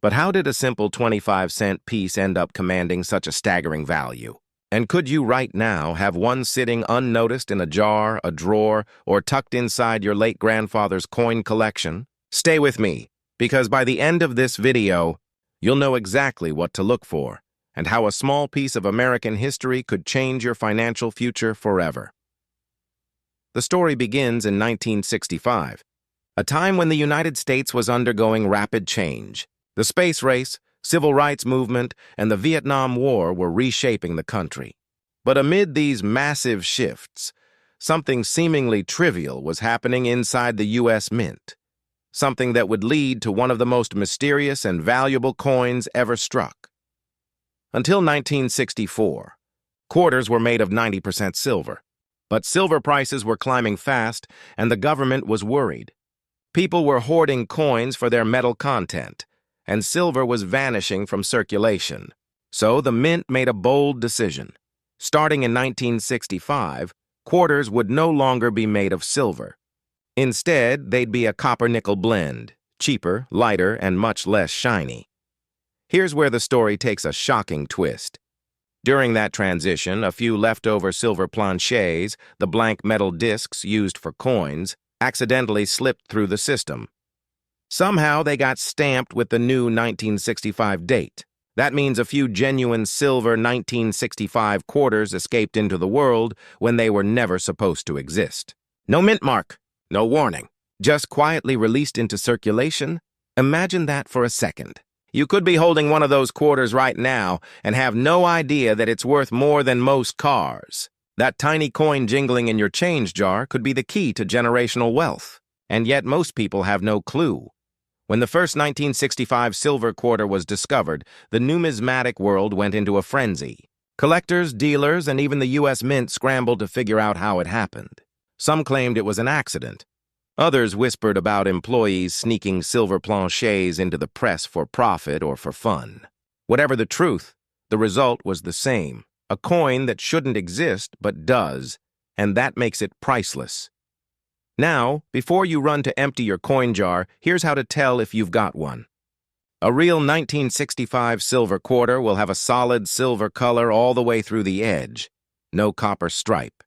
But how did a simple 25-cent piece end up commanding such a staggering value? And could you right now have one sitting unnoticed in a jar, a drawer, or tucked inside your late grandfather's coin collection? Stay with me, because by the end of this video, you'll know exactly what to look for and how a small piece of American history could change your financial future forever. The story begins in 1965, a time when the United States was undergoing rapid change. The space race, civil rights movement, and the Vietnam War were reshaping the country. But amid these massive shifts, something seemingly trivial was happening inside the U.S. Mint, something that would lead to one of the most mysterious and valuable coins ever struck. Until 1964, quarters were made of 90% silver. But silver prices were climbing fast, and the government was worried. People were hoarding coins for their metal content, and silver was vanishing from circulation. So the mint made a bold decision. Starting in 1965, quarters would no longer be made of silver. Instead, they'd be a copper-nickel blend, cheaper, lighter, and much less shiny. Here's where the story takes a shocking twist. During that transition, a few leftover silver planchets, the blank metal discs used for coins, accidentally slipped through the system. Somehow they got stamped with the new 1965 date. That means a few genuine silver 1965 quarters escaped into the world when they were never supposed to exist. No mint mark, no warning, just quietly released into circulation. Imagine that for a second. You could be holding one of those quarters right now and have no idea that it's worth more than most cars. That tiny coin jingling in your change jar could be the key to generational wealth. And yet most people have no clue. When the first 1965 silver quarter was discovered, the numismatic world went into a frenzy. Collectors, dealers, and even the U.S. Mint scrambled to figure out how it happened. Some claimed it was an accident. Others whispered about employees sneaking silver planchets into the press for profit or for fun. Whatever the truth, the result was the same. A coin that shouldn't exist but does, and that makes it priceless. Now, before you run to empty your coin jar, here's how to tell if you've got one. A real 1965 silver quarter will have a solid silver color all the way through the edge. No copper stripe.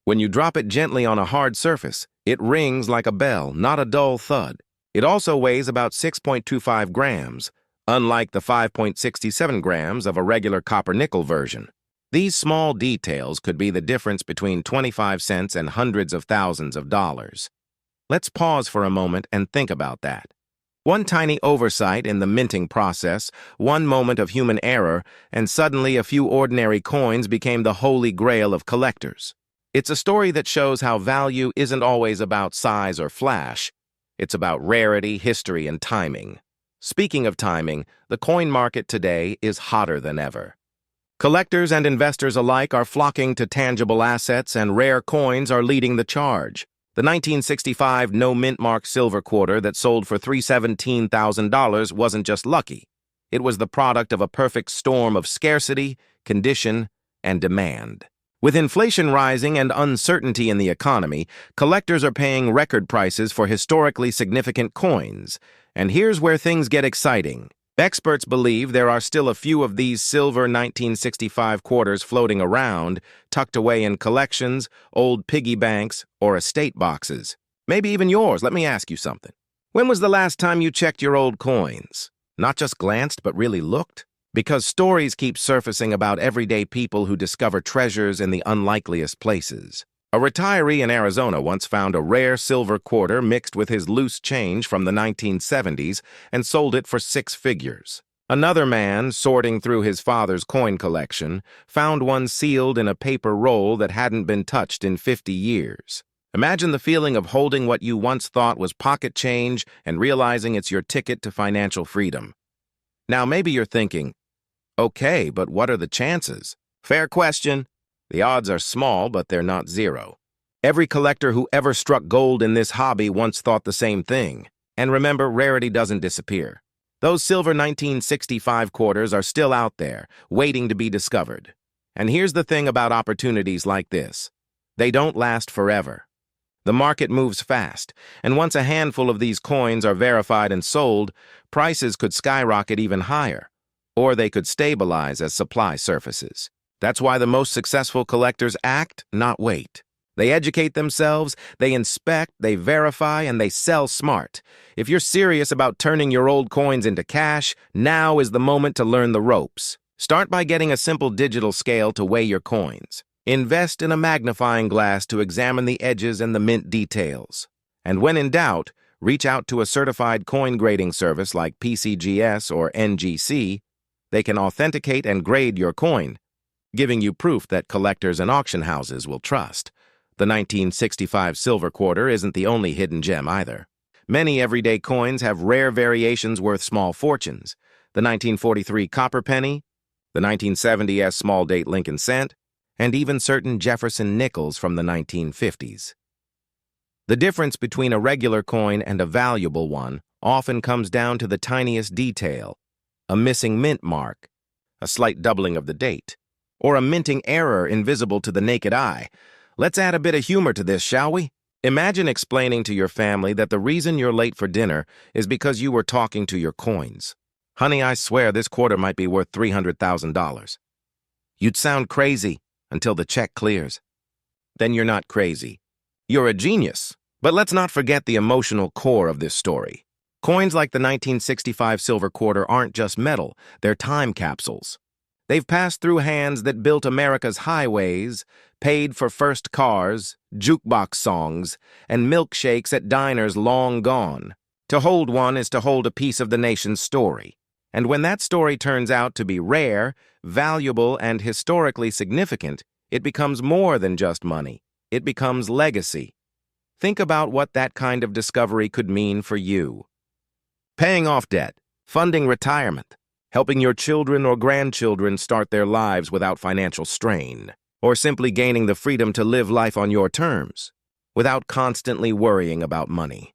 When you drop it gently on a hard surface, it rings like a bell, not a dull thud. It also weighs about 6.25 grams, unlike the 5.67 grams of a regular copper-nickel version. These small details could be the difference between 25 cents and hundreds of thousands of dollars. Let's pause for a moment and think about that. One tiny oversight in the minting process, one moment of human error, and suddenly a few ordinary coins became the holy grail of collectors. It's a story that shows how value isn't always about size or flash. It's about rarity, history, and timing. Speaking of timing, the coin market today is hotter than ever. Collectors and investors alike are flocking to tangible assets, and rare coins are leading the charge. The 1965 no-mint-mark silver quarter that sold for $317,000 wasn't just lucky. It was the product of a perfect storm of scarcity, condition, and demand. With inflation rising and uncertainty in the economy, collectors are paying record prices for historically significant coins. And here's where things get exciting. Experts believe there are still a few of these silver 1965 quarters floating around, tucked away in collections, old piggy banks, or estate boxes. Maybe even yours. Let me ask you something. When was the last time you checked your old coins? Not just glanced, but really looked? Because stories keep surfacing about everyday people who discover treasures in the unlikeliest places. A retiree in Arizona once found a rare silver quarter mixed with his loose change from the 1970s and sold it for 6 figures. Another man, sorting through his father's coin collection, found one sealed in a paper roll that hadn't been touched in 50 years. Imagine the feeling of holding what you once thought was pocket change and realizing it's your ticket to financial freedom. Now maybe you're thinking, okay, but what are the chances? Fair question. The odds are small, but they're not zero. Every collector who ever struck gold in this hobby once thought the same thing. And remember, rarity doesn't disappear. Those silver 1965 quarters are still out there, waiting to be discovered. And here's the thing about opportunities like this. They don't last forever. The market moves fast, and once a handful of these coins are verified and sold, prices could skyrocket even higher, or they could stabilize as supply surfaces. That's why the most successful collectors act, not wait. They educate themselves, they inspect, they verify, and they sell smart. If you're serious about turning your old coins into cash, now is the moment to learn the ropes. Start by getting a simple digital scale to weigh your coins. Invest in a magnifying glass to examine the edges and the mint details. And when in doubt, reach out to a certified coin grading service like PCGS or NGC. They can authenticate and grade your coin, giving you proof that collectors and auction houses will trust. The 1965 silver quarter isn't the only hidden gem either. Many everyday coins have rare variations worth small fortunes. The 1943 copper penny, the 1970s small date Lincoln cent, and even certain Jefferson nickels from the 1950s. The difference between a regular coin and a valuable one often comes down to the tiniest detail: a missing mint mark, a slight doubling of the date, or a minting error invisible to the naked eye. Let's add a bit of humor to this, shall we? Imagine explaining to your family that the reason you're late for dinner is because you were talking to your coins. Honey, I swear this quarter might be worth $300,000. You'd sound crazy until the check clears. Then you're not crazy. You're a genius. But let's not forget the emotional core of this story. Coins like the 1965 silver quarter aren't just metal, they're time capsules. They've passed through hands that built America's highways, paid for first cars, jukebox songs, and milkshakes at diners long gone. To hold one is to hold a piece of the nation's story. And when that story turns out to be rare, valuable, and historically significant, it becomes more than just money. It becomes legacy. Think about what that kind of discovery could mean for you. Paying off debt, funding retirement, helping your children or grandchildren start their lives without financial strain, or simply gaining the freedom to live life on your terms, without constantly worrying about money.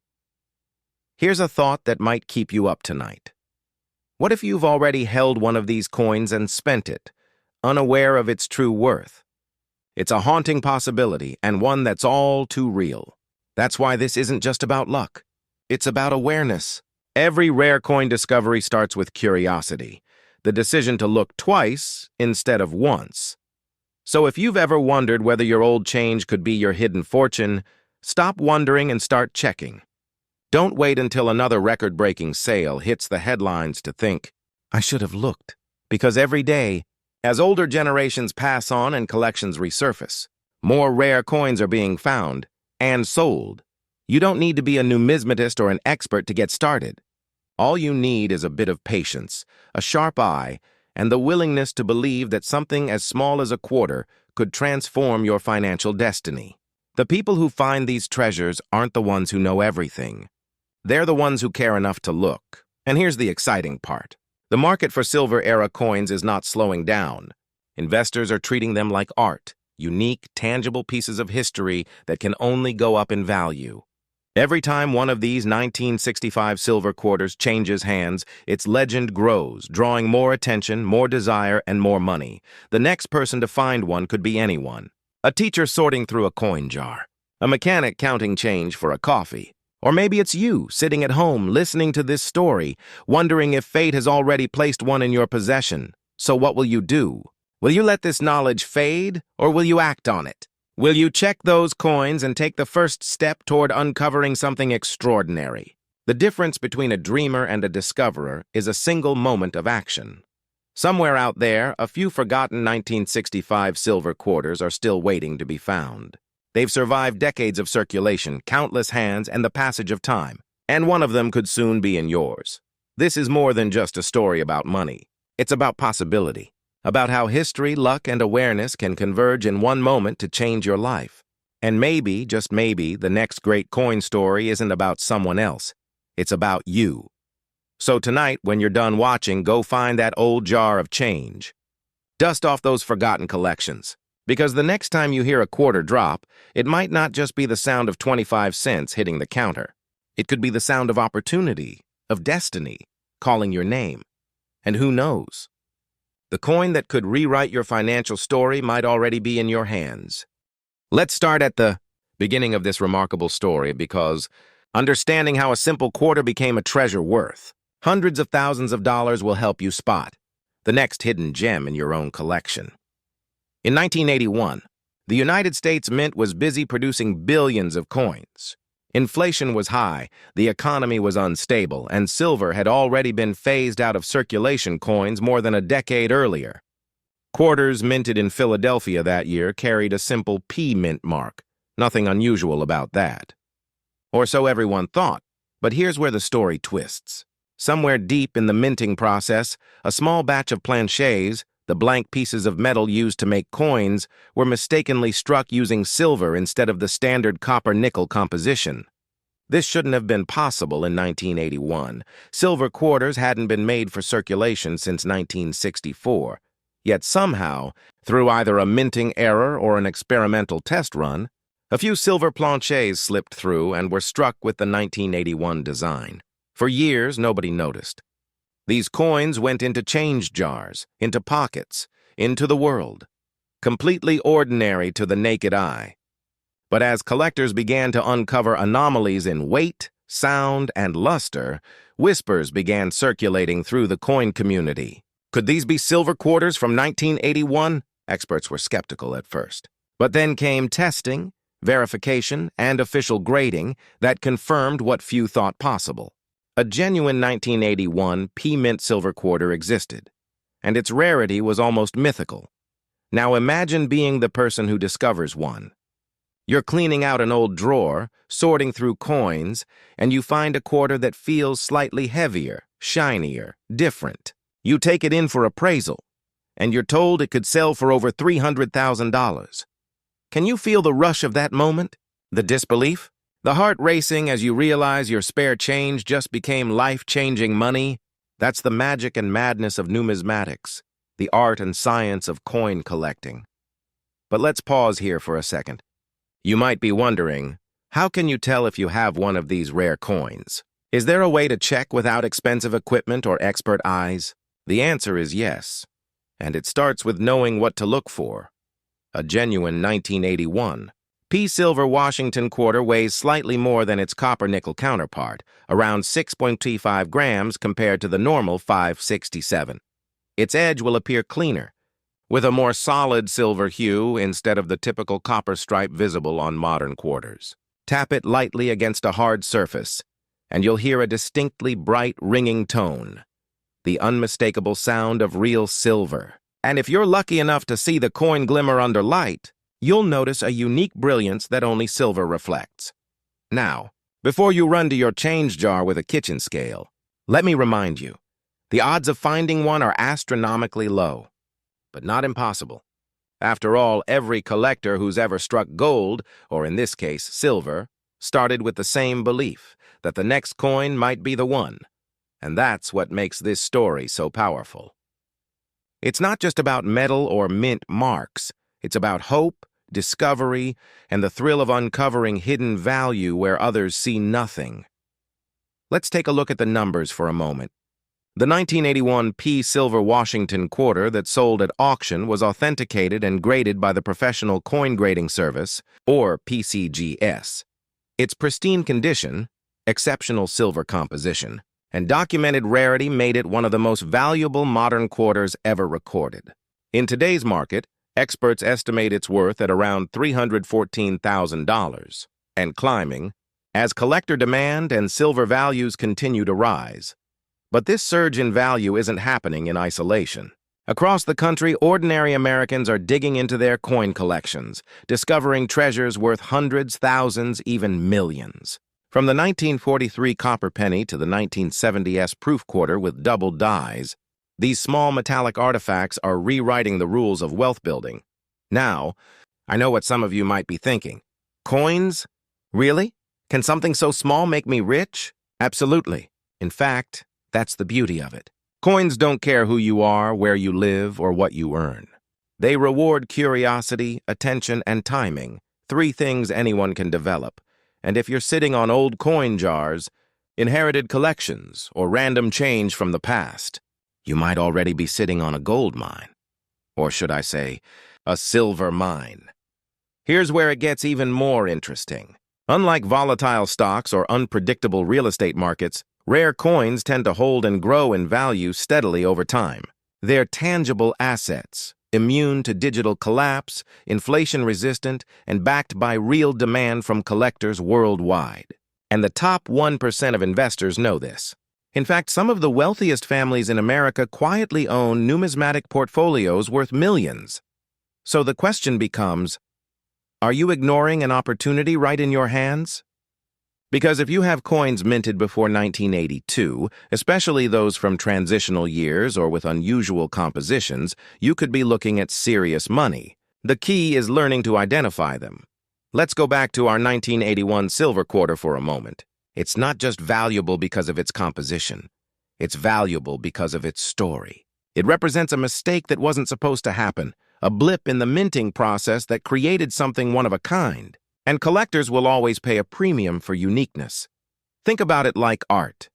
Here's a thought that might keep you up tonight. What if you've already held one of these coins and spent it, unaware of its true worth? It's a haunting possibility, and one that's all too real. That's why this isn't just about luck. It's about awareness. Every rare coin discovery starts with curiosity, the decision to look twice instead of once. So if you've ever wondered whether your old change could be your hidden fortune, stop wondering and start checking. Don't wait until another record-breaking sale hits the headlines to think, I should have looked. Because every day, as older generations pass on and collections resurface, more rare coins are being found and sold. You don't need to be a numismatist or an expert to get started. All you need is a bit of patience, a sharp eye, and the willingness to believe that something as small as a quarter could transform your financial destiny. The people who find these treasures aren't the ones who know everything. They're the ones who care enough to look. And here's the exciting part. The market for silver-era coins is not slowing down. Investors are treating them like art, unique, tangible pieces of history that can only go up in value. Every time one of these 1965 silver quarters changes hands, its legend grows, drawing more attention, more desire, and more money. The next person to find one could be anyone. A teacher sorting through a coin jar. A mechanic counting change for a coffee. Or maybe it's you, sitting at home, listening to this story, wondering if fate has already placed one in your possession. So what will you do? Will you let this knowledge fade, or will you act on it? Will you check those coins and take the first step toward uncovering something extraordinary? The difference between a dreamer and a discoverer is a single moment of action. Somewhere out there, a few forgotten 1965 silver quarters are still waiting to be found. They've survived decades of circulation, countless hands, and the passage of time, and one of them could soon be in yours. This is more than just a story about money. It's about possibility, about how history, luck, and awareness can converge in one moment to change your life. And maybe, just maybe, the next great coin story isn't about someone else. It's about you. So tonight, when you're done watching, go find that old jar of change. Dust off those forgotten collections. Because the next time you hear a quarter drop, it might not just be the sound of 25 cents hitting the counter. It could be the sound of opportunity, of destiny, calling your name. And who knows? The coin that could rewrite your financial story might already be in your hands. Let's start at the beginning of this remarkable story because understanding how a simple quarter became a treasure worth hundreds of thousands of dollars will help you spot the next hidden gem in your own collection. In 1981, the United States Mint was busy producing billions of coins. Inflation was high, the economy was unstable, and silver had already been phased out of circulation coins more than a decade earlier. Quarters minted in Philadelphia that year carried a simple P mint mark. Nothing unusual about that. Or so everyone thought, but here's where the story twists. Somewhere deep in the minting process, a small batch of planchets, the blank pieces of metal used to make coins, were mistakenly struck using silver instead of the standard copper-nickel composition. This shouldn't have been possible in 1981. Silver quarters hadn't been made for circulation since 1964. Yet somehow, through either a minting error or an experimental test run, a few silver planchets slipped through and were struck with the 1981 design. For years, nobody noticed. These coins went into change jars, into pockets, into the world, completely ordinary to the naked eye. But as collectors began to uncover anomalies in weight, sound, and luster, whispers began circulating through the coin community. Could these be silver quarters from 1981? Experts were skeptical at first. But then came testing, verification, and official grading that confirmed what few thought possible. A genuine 1981 P-Mint silver quarter existed, and its rarity was almost mythical. Now imagine being the person who discovers one. You're cleaning out an old drawer, sorting through coins, and you find a quarter that feels slightly heavier, shinier, different. You take it in for appraisal, and you're told it could sell for over $300,000. Can you feel the rush of that moment? The disbelief? The heart racing as you realize your spare change just became life-changing money? That's the magic and madness of numismatics, the art and science of coin collecting. But let's pause here for a second. You might be wondering, how can you tell if you have one of these rare coins? Is there a way to check without expensive equipment or expert eyes? The answer is yes, and it starts with knowing what to look for. A genuine 1981 P-Silver Washington quarter weighs slightly more than its copper-nickel counterpart, around 6.25 grams compared to the normal 567. Its edge will appear cleaner, with a more solid silver hue instead of the typical copper stripe visible on modern quarters. Tap it lightly against a hard surface, and you'll hear a distinctly bright, ringing tone. The unmistakable sound of real silver. And if you're lucky enough to see the coin glimmer under light, you'll notice a unique brilliance that only silver reflects. Now, before you run to your change jar with a kitchen scale, let me remind you, the odds of finding one are astronomically low, but not impossible. After all, every collector who's ever struck gold, or in this case, silver, started with the same belief that the next coin might be the one. And that's what makes this story so powerful. It's not just about metal or mint marks. It's about hope, discovery, and the thrill of uncovering hidden value where others see nothing. Let's take a look at the numbers for a moment. The 1981 P-Silver Washington quarter that sold at auction was authenticated and graded by the Professional Coin Grading Service, or PCGS. Its pristine condition, exceptional silver composition, and documented rarity made it one of the most valuable modern quarters ever recorded. In today's market, experts estimate its worth at around $314,000, and climbing, as collector demand and silver values continue to rise. But this surge in value isn't happening in isolation. Across the country, ordinary Americans are digging into their coin collections, discovering treasures worth hundreds, thousands, even millions. From the 1943 copper penny to the 1970s proof quarter with double dies, these small metallic artifacts are rewriting the rules of wealth building. Now, I know what some of you might be thinking. Coins? Really? Can something so small make me rich? Absolutely. In fact, that's the beauty of it. Coins don't care who you are, where you live, or what you earn. They reward curiosity, attention, and timing, three things anyone can develop. And if you're sitting on old coin jars, inherited collections, or random change from the past, you might already be sitting on a gold mine. Or should I say, a silver mine. Here's where it gets even more interesting. Unlike volatile stocks or unpredictable real estate markets, rare coins tend to hold and grow in value steadily over time. They're tangible assets, immune to digital collapse, inflation-resistant, and backed by real demand from collectors worldwide. And the top 1% of investors know this. In fact, some of the wealthiest families in America quietly own numismatic portfolios worth millions. So the question becomes, are you ignoring an opportunity right in your hands? Because if you have coins minted before 1982, especially those from transitional years or with unusual compositions, you could be looking at serious money. The key is learning to identify them. Let's go back to our 1981 silver quarter for a moment. It's not just valuable because of its composition. It's valuable because of its story. It represents a mistake that wasn't supposed to happen, a blip in the minting process that created something one of a kind. And collectors will always pay a premium for uniqueness. Think about it like art.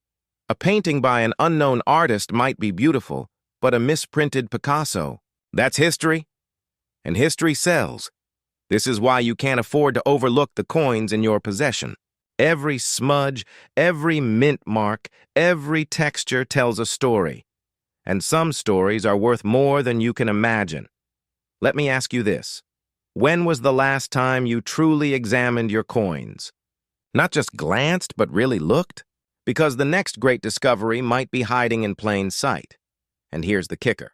A painting by an unknown artist might be beautiful, but a misprinted Picasso, that's history. And history sells. This is why you can't afford to overlook the coins in your possession. Every smudge, every mint mark, every texture tells a story. And some stories are worth more than you can imagine. Let me ask you this. When was the last time you truly examined your coins? Not just glanced, but really looked? Because the next great discovery might be hiding in plain sight. And here's the kicker.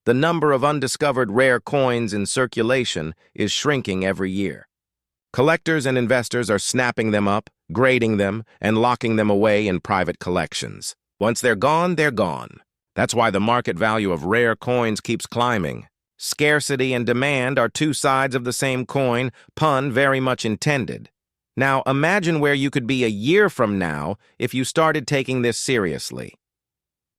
The number of undiscovered rare coins in circulation is shrinking every year. Collectors and investors are snapping them up, grading them, and locking them away in private collections. Once they're gone, they're gone. That's why the market value of rare coins keeps climbing. Scarcity and demand are two sides of the same coin, pun very much intended. Now, imagine where you could be a year from now if you started taking this seriously.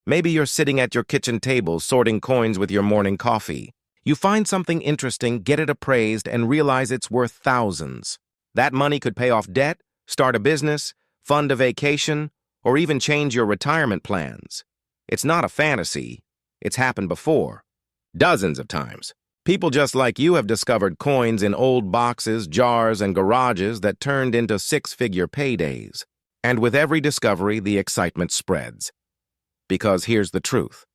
Maybe you're sitting at your kitchen table sorting coins with your morning coffee. You find something interesting, get it appraised, and realize it's worth thousands. That money could pay off debt, start a business, fund a vacation, or even change your retirement plans. It's not a fantasy. It's happened before. Dozens of times. People just like you have discovered coins in old boxes, jars, and garages that turned into six-figure paydays. And with every discovery, the excitement spreads. Because here's the truth.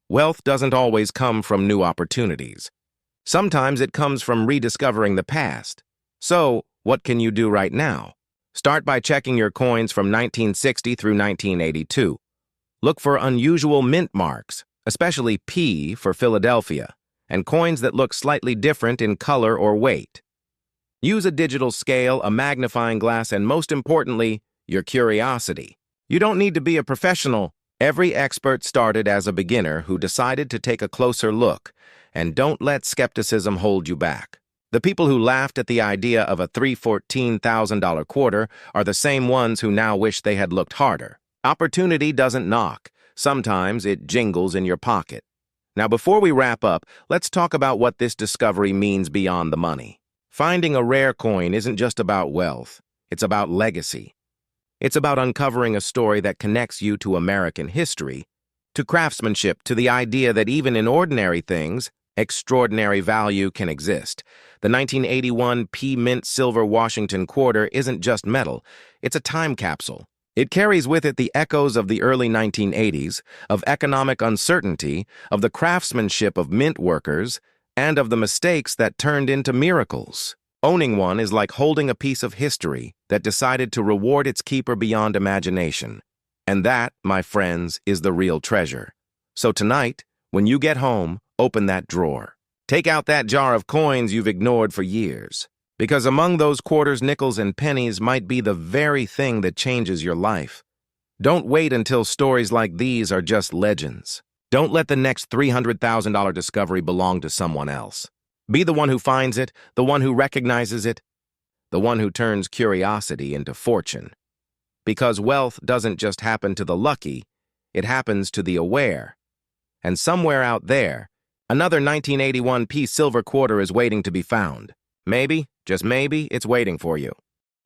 Wealth doesn't always come from new opportunities. Sometimes it comes from rediscovering the past. So, what can you do right now? Start by checking your coins from 1960 through 1982. Look for unusual mint marks, especially P for Philadelphia, and coins that look slightly different in color or weight. Use a digital scale, a magnifying glass, and most importantly, your curiosity. You don't need to be a professional. Every expert started as a beginner who decided to take a closer look, and don't let skepticism hold you back. The people who laughed at the idea of a $314,000 quarter are the same ones who now wish they had looked harder. Opportunity doesn't knock. Sometimes it jingles in your pocket. Now, before we wrap up, let's talk about what this discovery means beyond the money. Finding a rare coin isn't just about wealth. It's about legacy. It's about uncovering a story that connects you to American history, to craftsmanship, to the idea that even in ordinary things, extraordinary value can exist. The 1981 P Mint Silver Washington Quarter isn't just metal. It's a time capsule. It carries with it the echoes of the early 1980s, of economic uncertainty, of the craftsmanship of mint workers, and of the mistakes that turned into miracles. Owning one is like holding a piece of history that decided to reward its keeper beyond imagination. And that, my friends, is the real treasure. So tonight, when you get home, open that drawer. Take out that jar of coins you've ignored for years. Because among those quarters, nickels, and pennies might be the very thing that changes your life. Don't wait until stories like these are just legends. Don't let the next $300,000 discovery belong to someone else. Be the one who finds it, the one who recognizes it, the one who turns curiosity into fortune. Because wealth doesn't just happen to the lucky, it happens to the aware. And somewhere out there, another 1981 P silver quarter is waiting to be found. Maybe, just maybe, it's waiting for you.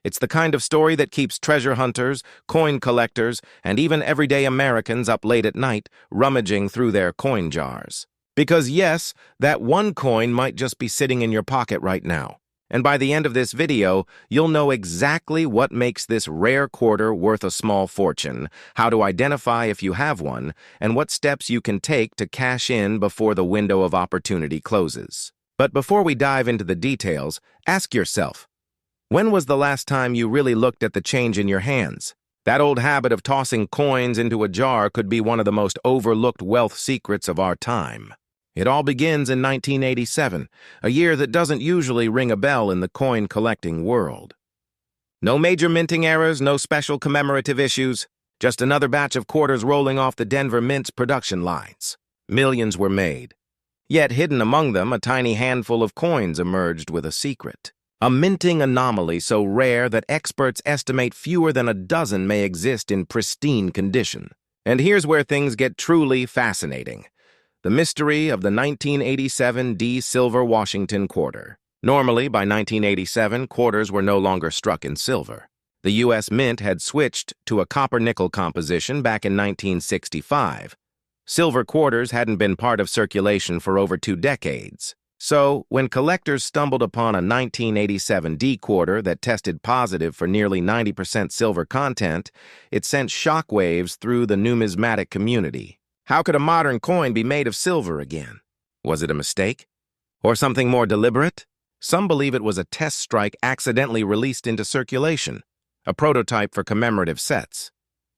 It's the kind of story that keeps treasure hunters, coin collectors, and even everyday Americans up late at night, rummaging through their coin jars. Because yes, that one coin might just be sitting in your pocket right now. And by the end of this video, you'll know exactly what makes this rare quarter worth a small fortune, how to identify if you have one, and what steps you can take to cash in before the window of opportunity closes. But before we dive into the details, ask yourself, when was the last time you really looked at the change in your hands? That old habit of tossing coins into a jar could be one of the most overlooked wealth secrets of our time. It all begins in 1987, a year that doesn't usually ring a bell in the coin-collecting world. No major minting errors, no special commemorative issues, just another batch of quarters rolling off the Denver Mint's production lines. Millions were made. Yet hidden among them, a tiny handful of coins emerged with a secret. A minting anomaly so rare that experts estimate fewer than a dozen may exist in pristine condition. And here's where things get truly fascinating. The mystery of the 1987 D Silver Washington quarter. Normally, by 1987, quarters were no longer struck in silver. The U.S. Mint had switched to a copper-nickel composition back in 1965. Silver quarters hadn't been part of circulation for over 2 decades. So, when collectors stumbled upon a 1987 D quarter that tested positive for nearly 90% silver content, it sent shockwaves through the numismatic community. How could a modern coin be made of silver again? Was it a mistake? Or something more deliberate? Some believe it was a test strike accidentally released into circulation, a prototype for commemorative sets.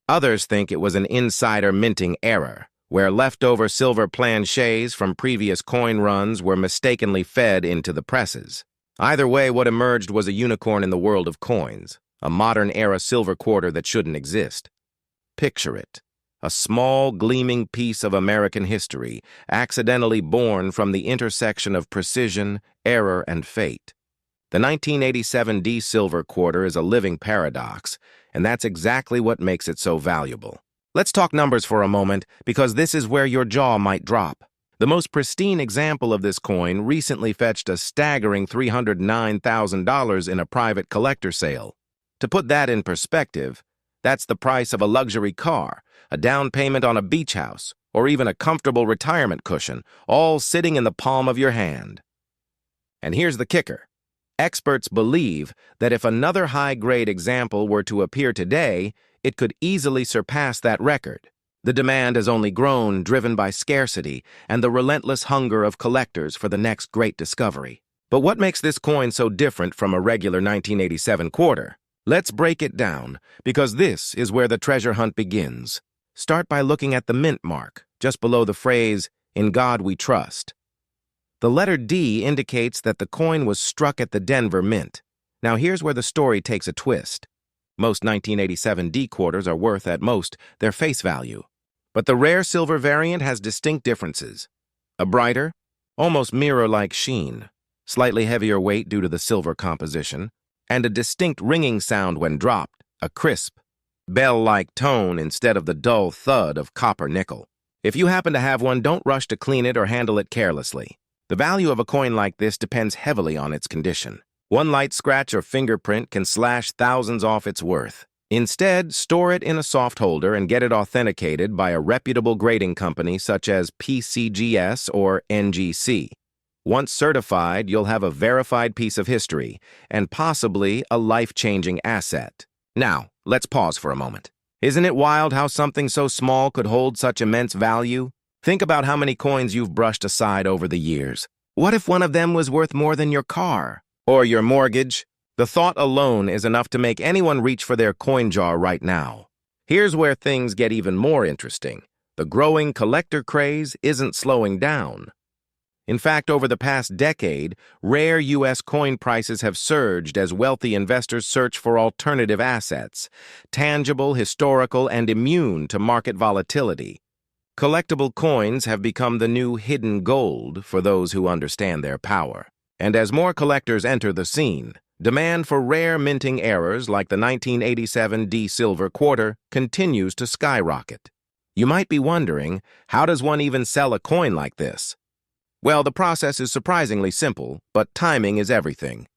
Others think it was an insider minting error, where leftover silver planchets from previous coin runs were mistakenly fed into the presses. Either way, what emerged was a unicorn in the world of coins, a modern-era silver quarter that shouldn't exist. Picture it. A small, gleaming piece of American history, accidentally born from the intersection of precision, error, and fate. The 1987 D silver quarter is a living paradox, and that's exactly what makes it so valuable. Let's talk numbers for a moment, because this is where your jaw might drop. The most pristine example of this coin recently fetched a staggering $309,000 in a private collector sale. To put that in perspective, that's the price of a luxury car, a down payment on a beach house, or even a comfortable retirement cushion, all sitting in the palm of your hand. And here's the kicker. Experts believe that if another high-grade example were to appear today, it could easily surpass that record. The demand has only grown, driven by scarcity and the relentless hunger of collectors for the next great discovery. But what makes this coin so different from a regular 1987 quarter? Let's break it down, because this is where the treasure hunt begins. Start by looking at the mint mark, just below the phrase, "In God We Trust." The letter D indicates that the coin was struck at the Denver Mint. Now here's where the story takes a twist. Most 1987 D quarters are worth, at most, their face value. But the rare silver variant has distinct differences. A brighter, almost mirror-like sheen, slightly heavier weight due to the silver composition, and a distinct ringing sound when dropped, a crisp, bell-like tone instead of the dull thud of copper-nickel. If you happen to have one, don't rush to clean it or handle it carelessly. The value of a coin like this depends heavily on its condition. One light scratch or fingerprint can slash thousands off its worth. Instead, store it in a soft holder and get it authenticated by a reputable grading company such as PCGS or NGC. Once certified, you'll have a verified piece of history and possibly a life-changing asset. Now, let's pause for a moment. Isn't it wild how something so small could hold such immense value? Think about how many coins you've brushed aside over the years. What if one of them was worth more than your car? Or your mortgage? The thought alone is enough to make anyone reach for their coin jar right now. Here's where things get even more interesting. The growing collector craze isn't slowing down. In fact, over the past decade, rare U.S. coin prices have surged as wealthy investors search for alternative assets, tangible, historical, and immune to market volatility. Collectible coins have become the new hidden gold for those who understand their power. And as more collectors enter the scene, demand for rare minting errors like the 1987 D silver quarter continues to skyrocket. You might be wondering, how does one even sell a coin like this? Well, the process is surprisingly simple, but timing is everything.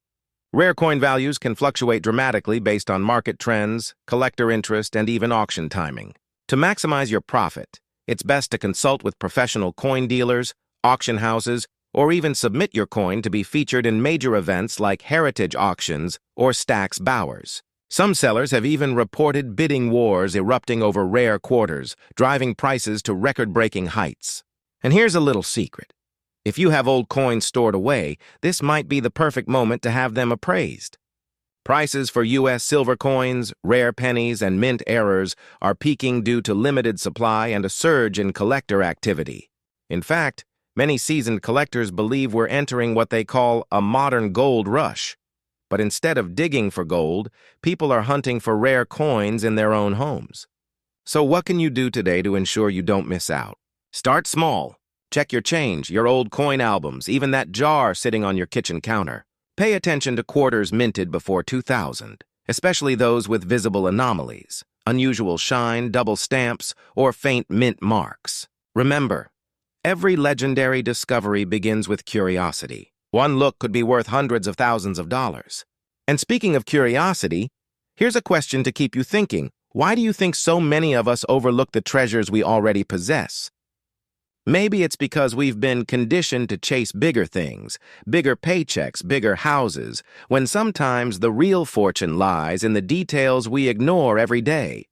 Rare coin values can fluctuate dramatically based on market trends, collector interest, and even auction timing. To maximize your profit, it's best to consult with professional coin dealers, auction houses, or even submit your coin to be featured in major events like heritage auctions or Stax Bowers. Some sellers have even reported bidding wars erupting over rare quarters, driving prices to record-breaking heights. And here's a little secret. If you have old coins stored away, this might be the perfect moment to have them appraised. Prices for U.S. silver coins, rare pennies, and mint errors are peaking due to limited supply and a surge in collector activity. In fact, many seasoned collectors believe we're entering what they call a modern gold rush. But instead of digging for gold, people are hunting for rare coins in their own homes. So what can you do today to ensure you don't miss out? Start small. Check your change, your old coin albums, even that jar sitting on your kitchen counter. Pay attention to quarters minted before 2000, especially those with visible anomalies, unusual shine, double stamps, or faint mint marks. Remember, every legendary discovery begins with curiosity. One look could be worth hundreds of thousands of dollars. And speaking of curiosity, here's a question to keep you thinking. Why do you think so many of us overlook the treasures we already possess? Maybe it's because we've been conditioned to chase bigger things, bigger paychecks, bigger houses, when sometimes the real fortune lies in the details we ignore every day.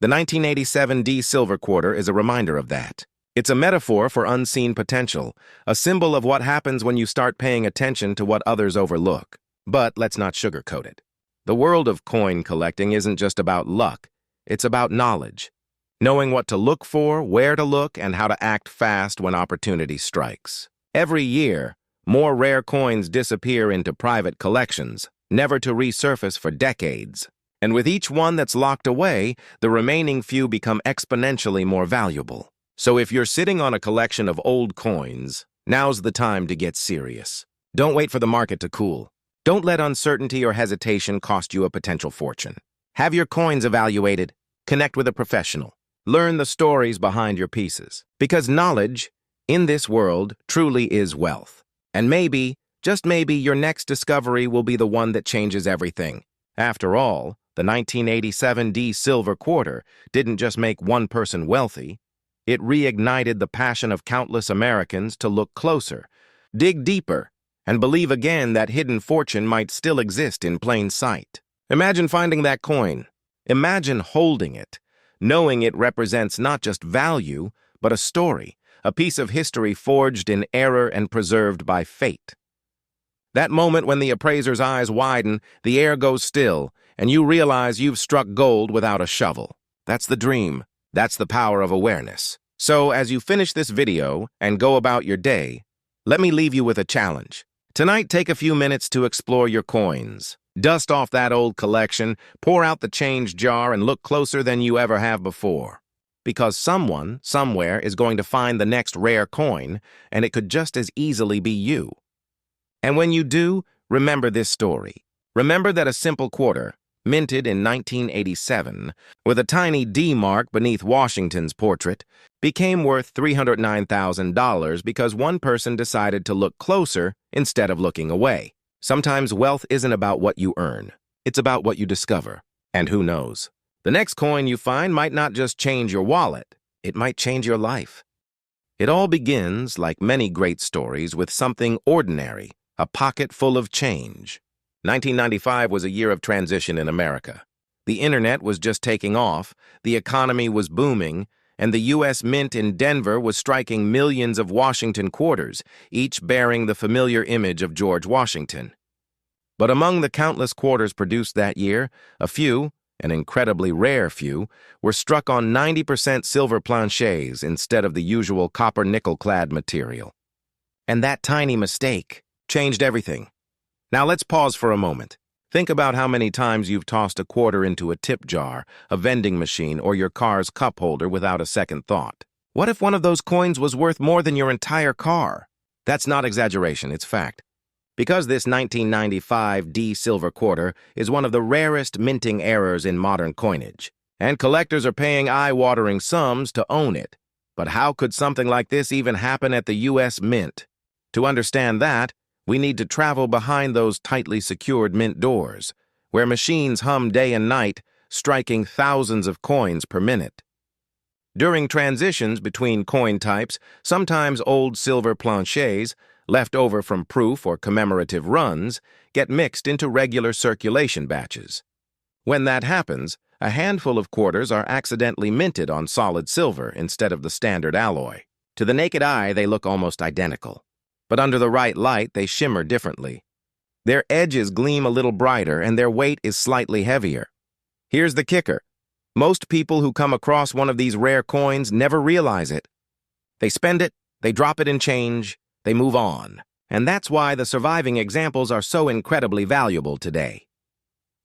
The 1987 D silver quarter is a reminder of that. It's a metaphor for unseen potential, a symbol of what happens when you start paying attention to what others overlook. But let's not sugarcoat it. The world of coin collecting isn't just about luck, it's about knowledge. Knowing what to look for, where to look, and how to act fast when opportunity strikes. Every year, more rare coins disappear into private collections, never to resurface for decades. And with each one that's locked away, the remaining few become exponentially more valuable. So if you're sitting on a collection of old coins, now's the time to get serious. Don't wait for the market to cool. Don't let uncertainty or hesitation cost you a potential fortune. Have your coins evaluated. Connect with a professional. Learn the stories behind your pieces. Because knowledge, in this world, truly is wealth. And maybe, just maybe, your next discovery will be the one that changes everything. After all, the 1987 D silver quarter didn't just make one person wealthy. It reignited the passion of countless Americans to look closer, dig deeper, and believe again that hidden fortune might still exist in plain sight. Imagine finding that coin. Imagine holding it, knowing it represents not just value, but a story, a piece of history forged in error and preserved by fate. That moment when the appraiser's eyes widen, the air goes still, and you realize you've struck gold without a shovel. That's the dream. That's the power of awareness. So, as you finish this video and go about your day, let me leave you with a challenge. Tonight, take a few minutes to explore your coins. Dust off that old collection, pour out the change jar, and look closer than you ever have before. Because someone, somewhere, is going to find the next rare coin, and it could just as easily be you. And when you do, remember this story. Remember that a simple quarter, minted in 1987, with a tiny D mark beneath Washington's portrait, became worth $309,000 because one person decided to look closer instead of looking away. Sometimes wealth isn't about what you earn. It's about what you discover. And who knows? The next coin you find might not just change your wallet. It might change your life. It all begins, like many great stories, with something ordinary, a pocket full of change. 1995 was a year of transition in America. The internet was just taking off, the economy was booming, and the U.S. Mint in Denver was striking millions of Washington quarters, each bearing the familiar image of George Washington. But among the countless quarters produced that year, a few, an incredibly rare few, were struck on 90% silver planchets instead of the usual copper-nickel-clad material. And that tiny mistake changed everything. Now let's pause for a moment. Think about how many times you've tossed a quarter into a tip jar, a vending machine, or your car's cup holder without a second thought. What if one of those coins was worth more than your entire car? That's not exaggeration, it's fact. Because this 1995 D silver quarter is one of the rarest minting errors in modern coinage, and collectors are paying eye-watering sums to own it. But how could something like this even happen at the U.S. Mint? To understand that, we need to travel behind those tightly secured mint doors, where machines hum day and night, striking thousands of coins per minute. During transitions between coin types, sometimes old silver planchets, left over from proof or commemorative runs, get mixed into regular circulation batches. When that happens, a handful of quarters are accidentally minted on solid silver instead of the standard alloy. To the naked eye, they look almost identical. But under the right light, they shimmer differently. Their edges gleam a little brighter and their weight is slightly heavier. Here's the kicker. Most people who come across one of these rare coins never realize it. They spend it, they drop it in change, they move on. And that's why the surviving examples are so incredibly valuable today.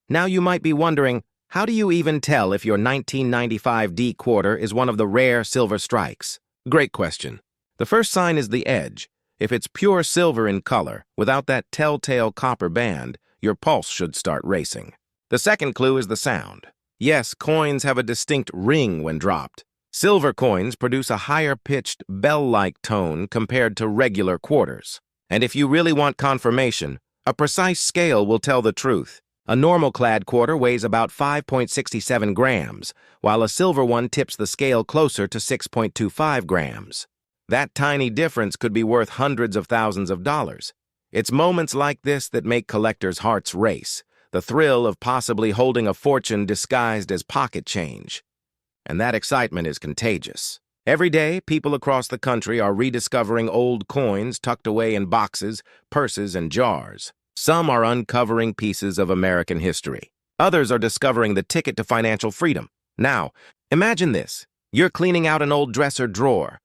Now you might be wondering, how do you even tell if your 1995 D quarter is one of the rare silver strikes? Great question. The first sign is the edge. If it's pure silver in color, without that telltale copper band, your pulse should start racing. The second clue is the sound. Yes, coins have a distinct ring when dropped. Silver coins produce a higher-pitched, bell-like tone compared to regular quarters. And if you really want confirmation, a precise scale will tell the truth. A normal-clad quarter weighs about 5.67 grams, while a silver one tips the scale closer to 6.25 grams. That tiny difference could be worth hundreds of thousands of dollars. It's moments like this that make collectors' hearts race, the thrill of possibly holding a fortune disguised as pocket change. And that excitement is contagious. Every day, people across the country are rediscovering old coins tucked away in boxes, purses, and jars. Some are uncovering pieces of American history. Others are discovering the ticket to financial freedom. Now, imagine this. You're cleaning out an old dresser drawer,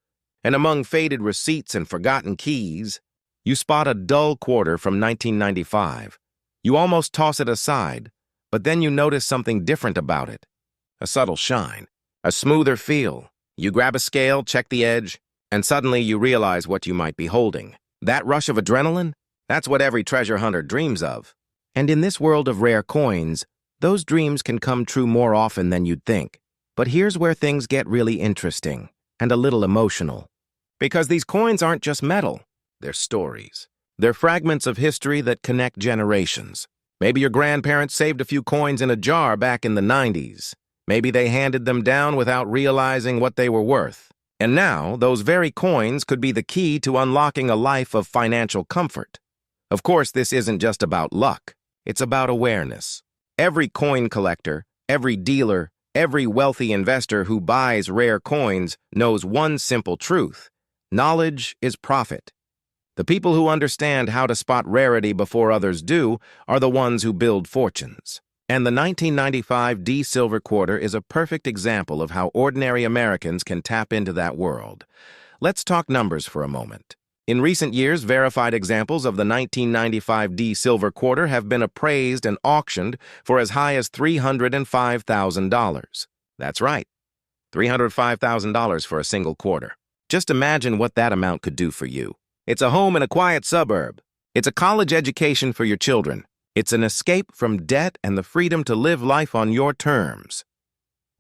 and among faded receipts and forgotten keys, you spot a dull quarter from 1995. You almost toss it aside, but then you notice something different about it. A subtle shine, a smoother feel. You grab a scale, check the edge, and suddenly you realize what you might be holding. That rush of adrenaline? That's what every treasure hunter dreams of. And in this world of rare coins, those dreams can come true more often than you'd think. But here's where things get really interesting and a little emotional. Because these coins aren't just metal, they're stories. They're fragments of history that connect generations. Maybe your grandparents saved a few coins in a jar back in the 90s. Maybe they handed them down without realizing what they were worth. And now, those very coins could be the key to unlocking a life of financial comfort. Of course, this isn't just about luck. It's about awareness. Every coin collector, every dealer, every wealthy investor who buys rare coins knows one simple truth. Knowledge is profit. The people who understand how to spot rarity before others do are the ones who build fortunes. And the 1995 D silver quarter is a perfect example of how ordinary Americans can tap into that world. Let's talk numbers for a moment. In recent years, verified examples of the 1995 D silver quarter have been appraised and auctioned for as high as $305,000. That's right, $305,000 for a single quarter. Just imagine what that amount could do for you. It's a home in a quiet suburb. It's a college education for your children. It's an escape from debt and the freedom to live life on your terms.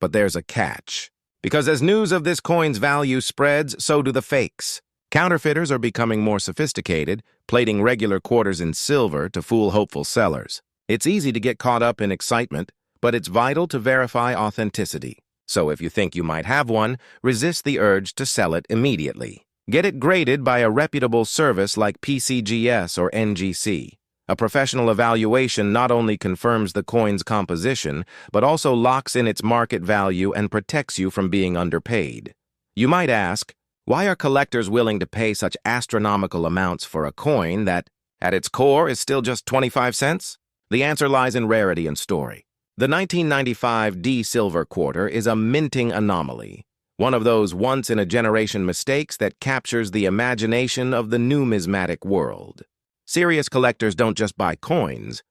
But there's a catch. Because as news of this coin's value spreads, so do the fakes. Counterfeiters are becoming more sophisticated, plating regular quarters in silver to fool hopeful sellers. It's easy to get caught up in excitement, but it's vital to verify authenticity. So if you think you might have one, resist the urge to sell it immediately. Get it graded by a reputable service like PCGS or NGC. A professional evaluation not only confirms the coin's composition, but also locks in its market value and protects you from being underpaid. You might ask, why are collectors willing to pay such astronomical amounts for a coin that, at its core, is still just 25 cents? The answer lies in rarity and story. The 1995 D silver quarter is a minting anomaly. One of those once-in-a-generation mistakes that captures the imagination of the numismatic world. Serious collectors don't just buy coins.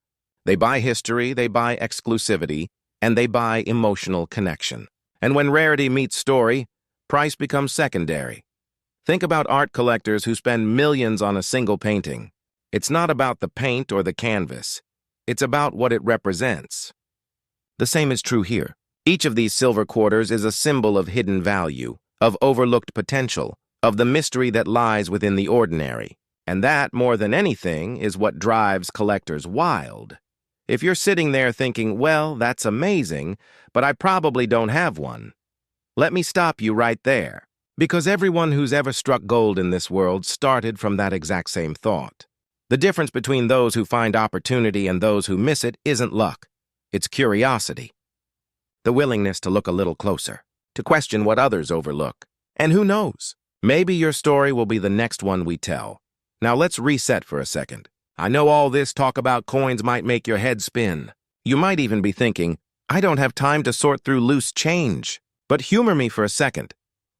They buy history, they buy exclusivity, and they buy emotional connection. And when rarity meets story, price becomes secondary. Think about art collectors who spend millions on a single painting. It's not about the paint or the canvas. It's about what it represents. The same is true here. Each of these silver quarters is a symbol of hidden value, of overlooked potential, of the mystery that lies within the ordinary. And that, more than anything, is what drives collectors wild. If you're sitting there thinking, well, that's amazing, but I probably don't have one, let me stop you right there. Because everyone who's ever struck gold in this world started from that exact same thought. The difference between those who find opportunity and those who miss it isn't luck. It's curiosity. The willingness to look a little closer, to question what others overlook. And who knows? Maybe your story will be the next one we tell. Now let's reset for a second. I know all this talk about coins might make your head spin. You might even be thinking, I don't have time to sort through loose change. But humor me for a second.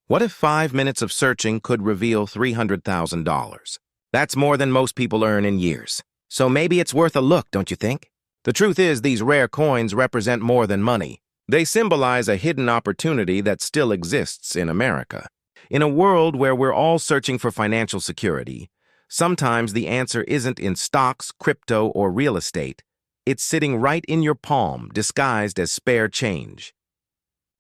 What if 5 minutes of searching could reveal $300,000? That's more than most people earn in years. So maybe it's worth a look, don't you think? The truth is, these rare coins represent more than money. They symbolize a hidden opportunity that still exists in America. In a world where we're all searching for financial security, sometimes the answer isn't in stocks, crypto, or real estate. It's sitting right in your palm, disguised as spare change.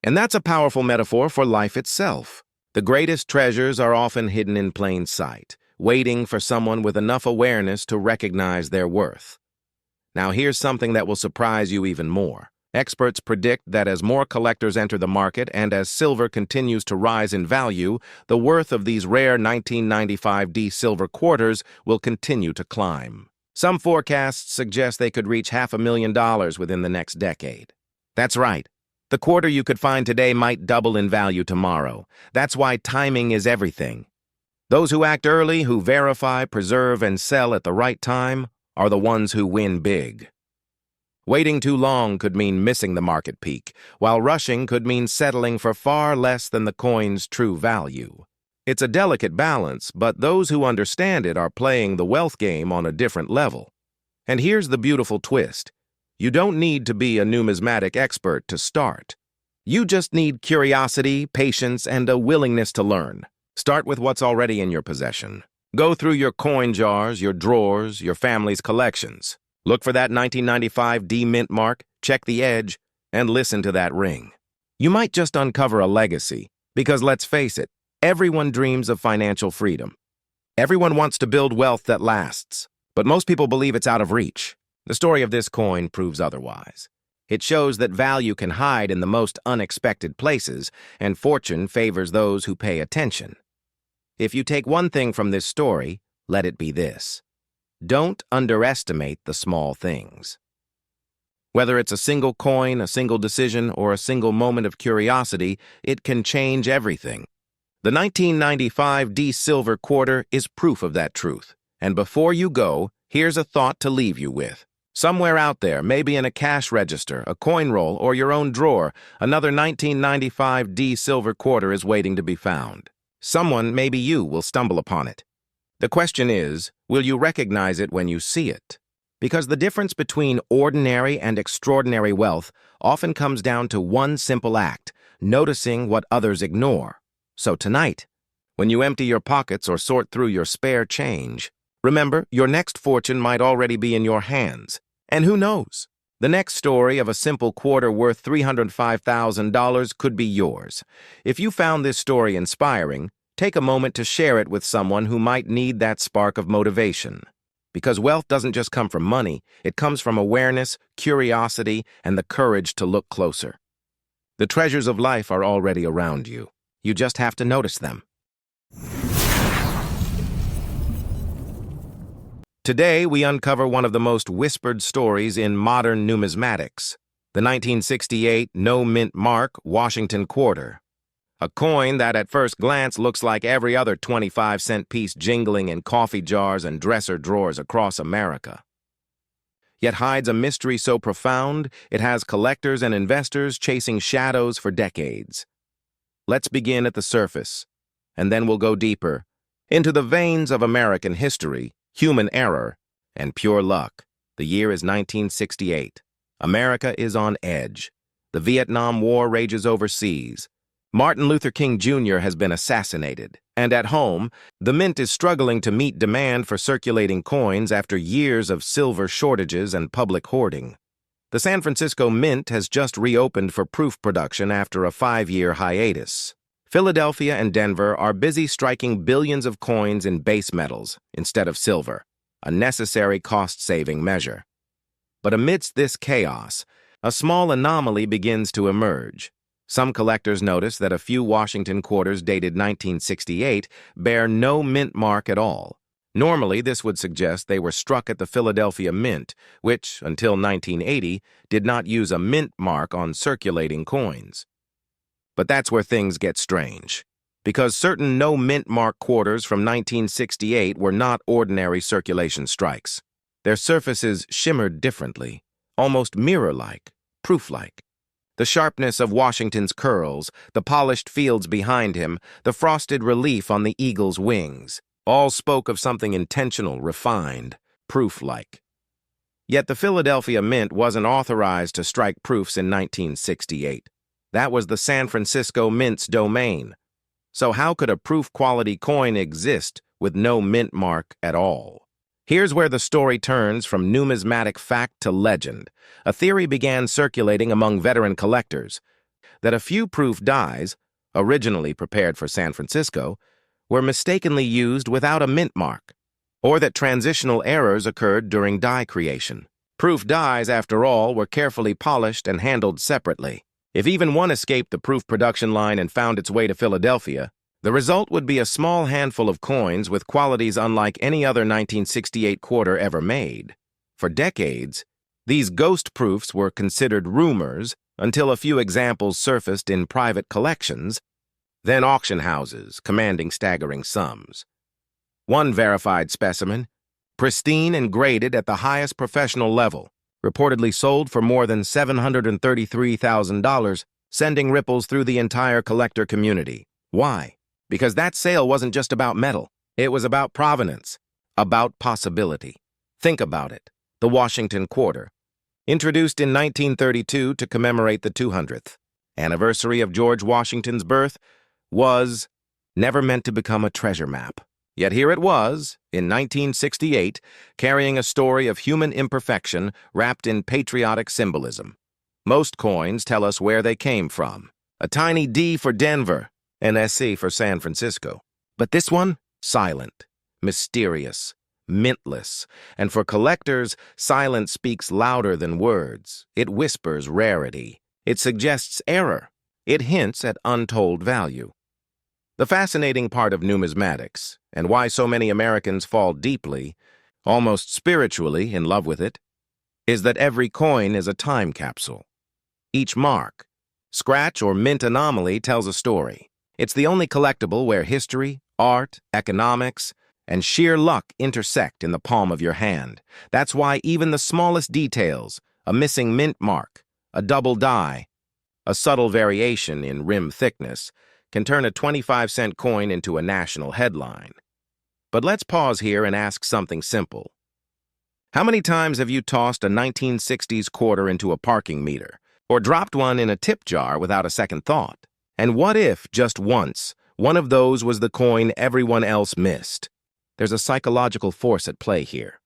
And that's a powerful metaphor for life itself. The greatest treasures are often hidden in plain sight, waiting for someone with enough awareness to recognize their worth. Now here's something that will surprise you even more. Experts predict that as more collectors enter the market and as silver continues to rise in value, the worth of these rare 1995 D silver quarters will continue to climb. Some forecasts suggest they could reach $500,000 within the next decade. That's right. The quarter you could find today might double in value tomorrow. That's why timing is everything. Those who act early, who verify, preserve, and sell at the right time, are the ones who win big. Waiting too long could mean missing the market peak, while rushing could mean settling for far less than the coin's true value. It's a delicate balance, but those who understand it are playing the wealth game on a different level. And here's the beautiful twist. You don't need to be a numismatic expert to start. You just need curiosity, patience, and a willingness to learn. Start with what's already in your possession. Go through your coin jars, your drawers, your family's collections. Look for that 1995 D mint mark, check the edge, and listen to that ring. You might just uncover a legacy, because let's face it, everyone dreams of financial freedom. Everyone wants to build wealth that lasts, but most people believe it's out of reach. The story of this coin proves otherwise. It shows that value can hide in the most unexpected places, and fortune favors those who pay attention. If you take one thing from this story, let it be this. Don't underestimate the small things. Whether it's a single coin, a single decision, or a single moment of curiosity, it can change everything. The 1995 D silver quarter is proof of that truth. And before you go, here's a thought to leave you with. Somewhere out there, maybe in a cash register, a coin roll, or your own drawer, another 1995 D silver quarter is waiting to be found. Someone, maybe you, will stumble upon it. The question is, will you recognize it when you see it? Because the difference between ordinary and extraordinary wealth often comes down to one simple act, noticing what others ignore. So tonight, when you empty your pockets or sort through your spare change, remember, your next fortune might already be in your hands. And who knows? The next story of a simple quarter worth $305,000 could be yours. If you found this story inspiring, take a moment to share it with someone who might need that spark of motivation. Because wealth doesn't just come from money, it comes from awareness, curiosity, and the courage to look closer. The treasures of life are already around you. You just have to notice them. Today, we uncover one of the most whispered stories in modern numismatics, the 1968 no-mint mark Washington quarter. A coin that at first glance looks like every other 25-cent piece jingling in coffee jars and dresser drawers across America. Yet hides a mystery so profound, it has collectors and investors chasing shadows for decades. Let's begin at the surface, and then we'll go deeper, into the veins of American history, human error, and pure luck. The year is 1968. America is on edge. The Vietnam War rages overseas. Martin Luther King Jr. has been assassinated. And at home, the mint is struggling to meet demand for circulating coins after years of silver shortages and public hoarding. The San Francisco Mint has just reopened for proof production after a 5-year hiatus. Philadelphia and Denver are busy striking billions of coins in base metals instead of silver, a necessary cost-saving measure. But amidst this chaos, a small anomaly begins to emerge. Some collectors notice that a few Washington quarters dated 1968 bear no mint mark at all. Normally, this would suggest they were struck at the Philadelphia Mint, which, until 1980, did not use a mint mark on circulating coins. But that's where things get strange, because certain no mint mark quarters from 1968 were not ordinary circulation strikes. Their surfaces shimmered differently, almost mirror-like, proof-like. The sharpness of Washington's curls, the polished fields behind him, the frosted relief on the eagle's wings, all spoke of something intentional, refined, proof-like. Yet the Philadelphia Mint wasn't authorized to strike proofs in 1968. That was the San Francisco Mint's domain. So how could a proof-quality coin exist with no mint mark at all? Here's where the story turns from numismatic fact to legend. A theory began circulating among veteran collectors that a few proof dies, originally prepared for San Francisco, were mistakenly used without a mint mark, or that transitional errors occurred during die creation. Proof dies, after all, were carefully polished and handled separately. If even one escaped the proof production line and found its way to Philadelphia, the result would be a small handful of coins with qualities unlike any other 1968 quarter ever made. For decades, these ghost proofs were considered rumors until a few examples surfaced in private collections, then auction houses commanding staggering sums. One verified specimen, pristine and graded at the highest professional level, reportedly sold for more than $733,000, sending ripples through the entire collector community. Why? Because that sale wasn't just about metal. It was about provenance, about possibility. Think about it. The Washington Quarter, introduced in 1932 to commemorate the 200th anniversary of George Washington's birth, was never meant to become a treasure map. Yet here it was, in 1968, carrying a story of human imperfection wrapped in patriotic symbolism. Most coins tell us where they came from. A tiny D for Denver, an SC for San Francisco. But this one? Silent, mysterious, mintless. And for collectors, silence speaks louder than words. It whispers rarity. It suggests error. It hints at untold value. The fascinating part of numismatics, and why so many Americans fall deeply, almost spiritually, in love with it, is that every coin is a time capsule. Each mark, scratch, or mint anomaly tells a story. It's the only collectible where history, art, economics, and sheer luck intersect in the palm of your hand. That's why even the smallest details, a missing mint mark, a double die, a subtle variation in rim thickness, can turn a 25-cent coin into a national headline. But let's pause here and ask something simple. How many times have you tossed a 1960s quarter into a parking meter, or dropped one in a tip jar without a second thought? And what if, just once, one of those was the coin everyone else missed? There's a psychological force at play here,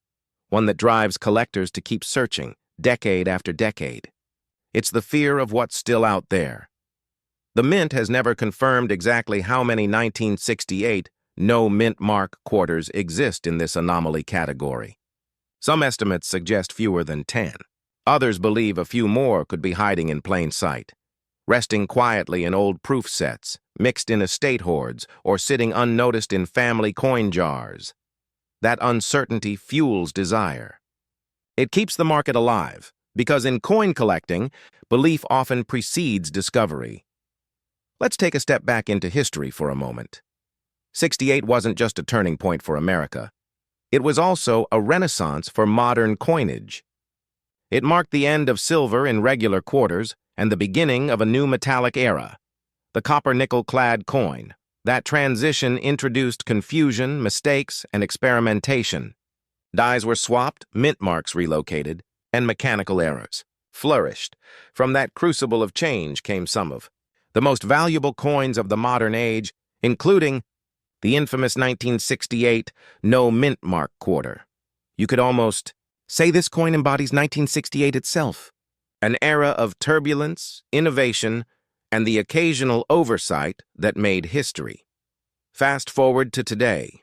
one that drives collectors to keep searching, decade after decade. It's the fear of what's still out there. The Mint has never confirmed exactly how many 1968 no mint mark quarters exist in this anomaly category. Some estimates suggest fewer than 10. Others believe a few more could be hiding in plain sight, resting quietly in old proof sets, mixed in estate hoards, or sitting unnoticed in family coin jars. That uncertainty fuels desire. It keeps the market alive, because in coin collecting, belief often precedes discovery. Let's take a step back into history for a moment. 68 wasn't just a turning point for America. It was also a renaissance for modern coinage. It marked the end of silver in regular quarters and the beginning of a new metallic era, the copper-nickel-clad coin. That transition introduced confusion, mistakes, and experimentation. Dies were swapped, mint marks relocated, and mechanical errors flourished. From that crucible of change came some of the most valuable coins of the modern age, including the infamous 1968 no mint mark quarter. You could almost say this coin embodies 1968 itself, an era of turbulence, innovation, and the occasional oversight that made history. Fast forward to today.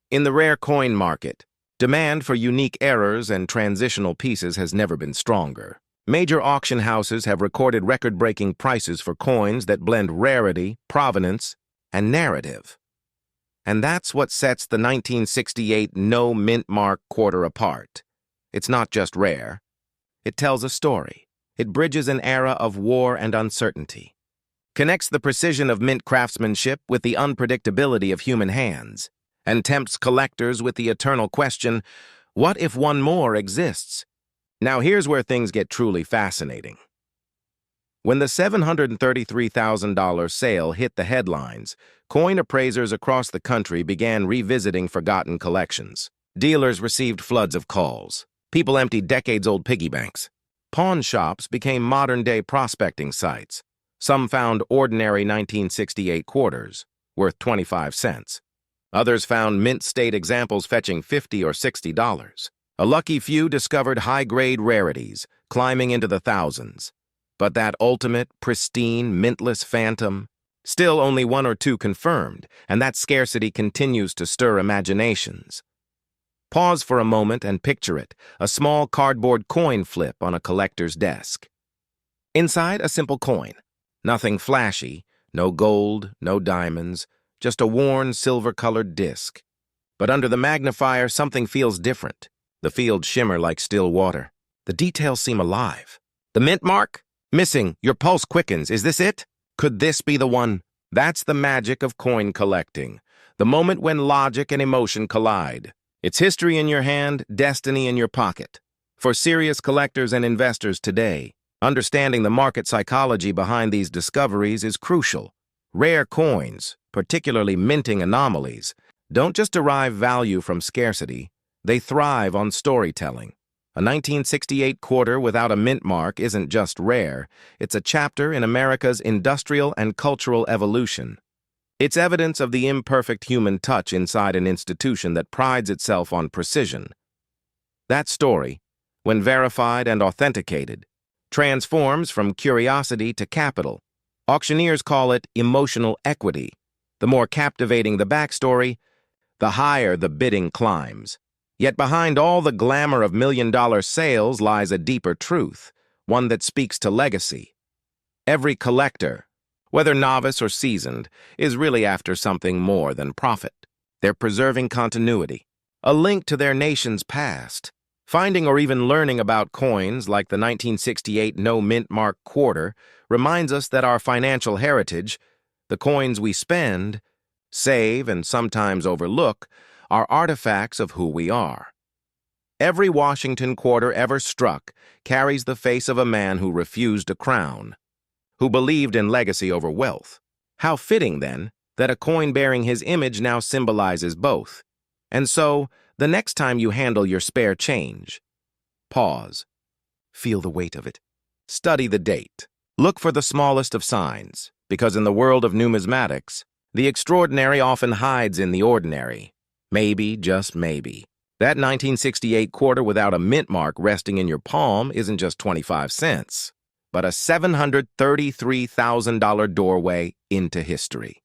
In the rare coin market, demand for unique errors and transitional pieces has never been stronger. Major auction houses have recorded record-breaking prices for coins that blend rarity, provenance, and narrative. And that's what sets the 1968 no mint mark quarter apart. It's not just rare. It tells a story. It bridges an era of war and uncertainty. Connects the precision of mint craftsmanship with the unpredictability of human hands, and tempts collectors with the eternal question, what if one more exists? Now here's where things get truly fascinating. When the $733,000 sale hit the headlines, coin appraisers across the country began revisiting forgotten collections. Dealers received floods of calls. People emptied decades-old piggy banks. Pawn shops became modern-day prospecting sites. Some found ordinary 1968 quarters, worth 25 cents. Others found mint-state examples fetching $50 or $60. A lucky few discovered high-grade rarities, climbing into the thousands. But that ultimate, pristine, mintless phantom, still only one or two confirmed, and that scarcity continues to stir imaginations. Pause for a moment and picture it, a small cardboard coin flip on a collector's desk. Inside, a simple coin. Nothing flashy, no gold, no diamonds, just a worn, silver-colored disc. But under the magnifier, something feels different. The fields shimmer like still water. The details seem alive. The mint mark? Missing. Your pulse quickens. Is this it? Could this be the one? That's the magic of coin collecting. The moment when logic and emotion collide. It's history in your hand, destiny in your pocket. For serious collectors and investors today, understanding the market psychology behind these discoveries is crucial. Rare coins, particularly minting anomalies, don't just derive value from scarcity, they thrive on storytelling. A 1968 quarter without a mint mark isn't just rare, it's a chapter in America's industrial and cultural evolution. It's evidence of the imperfect human touch inside an institution that prides itself on precision. That story, when verified and authenticated, transforms from curiosity to capital. Auctioneers call it emotional equity. The more captivating the backstory, the higher the bidding climbs. Yet behind all the glamour of million-dollar sales lies a deeper truth, one that speaks to legacy. Every collector, whether novice or seasoned, is really after something more than profit. They're preserving continuity, a link to their nation's past. Finding or even learning about coins like the 1968 no mint mark quarter reminds us that our financial heritage, the coins we spend, save, and sometimes overlook, are artifacts of who we are. Every Washington quarter ever struck carries the face of a man who refused a crown, who believed in legacy over wealth. How fitting, then, that a coin bearing his image now symbolizes both. And so, the next time you handle your spare change, pause. Feel the weight of it. Study the date. Look for the smallest of signs, because in the world of numismatics, the extraordinary often hides in the ordinary. Maybe, just maybe, that 1968 quarter without a mint mark resting in your palm isn't just 25 cents, but a $733,000 doorway into history.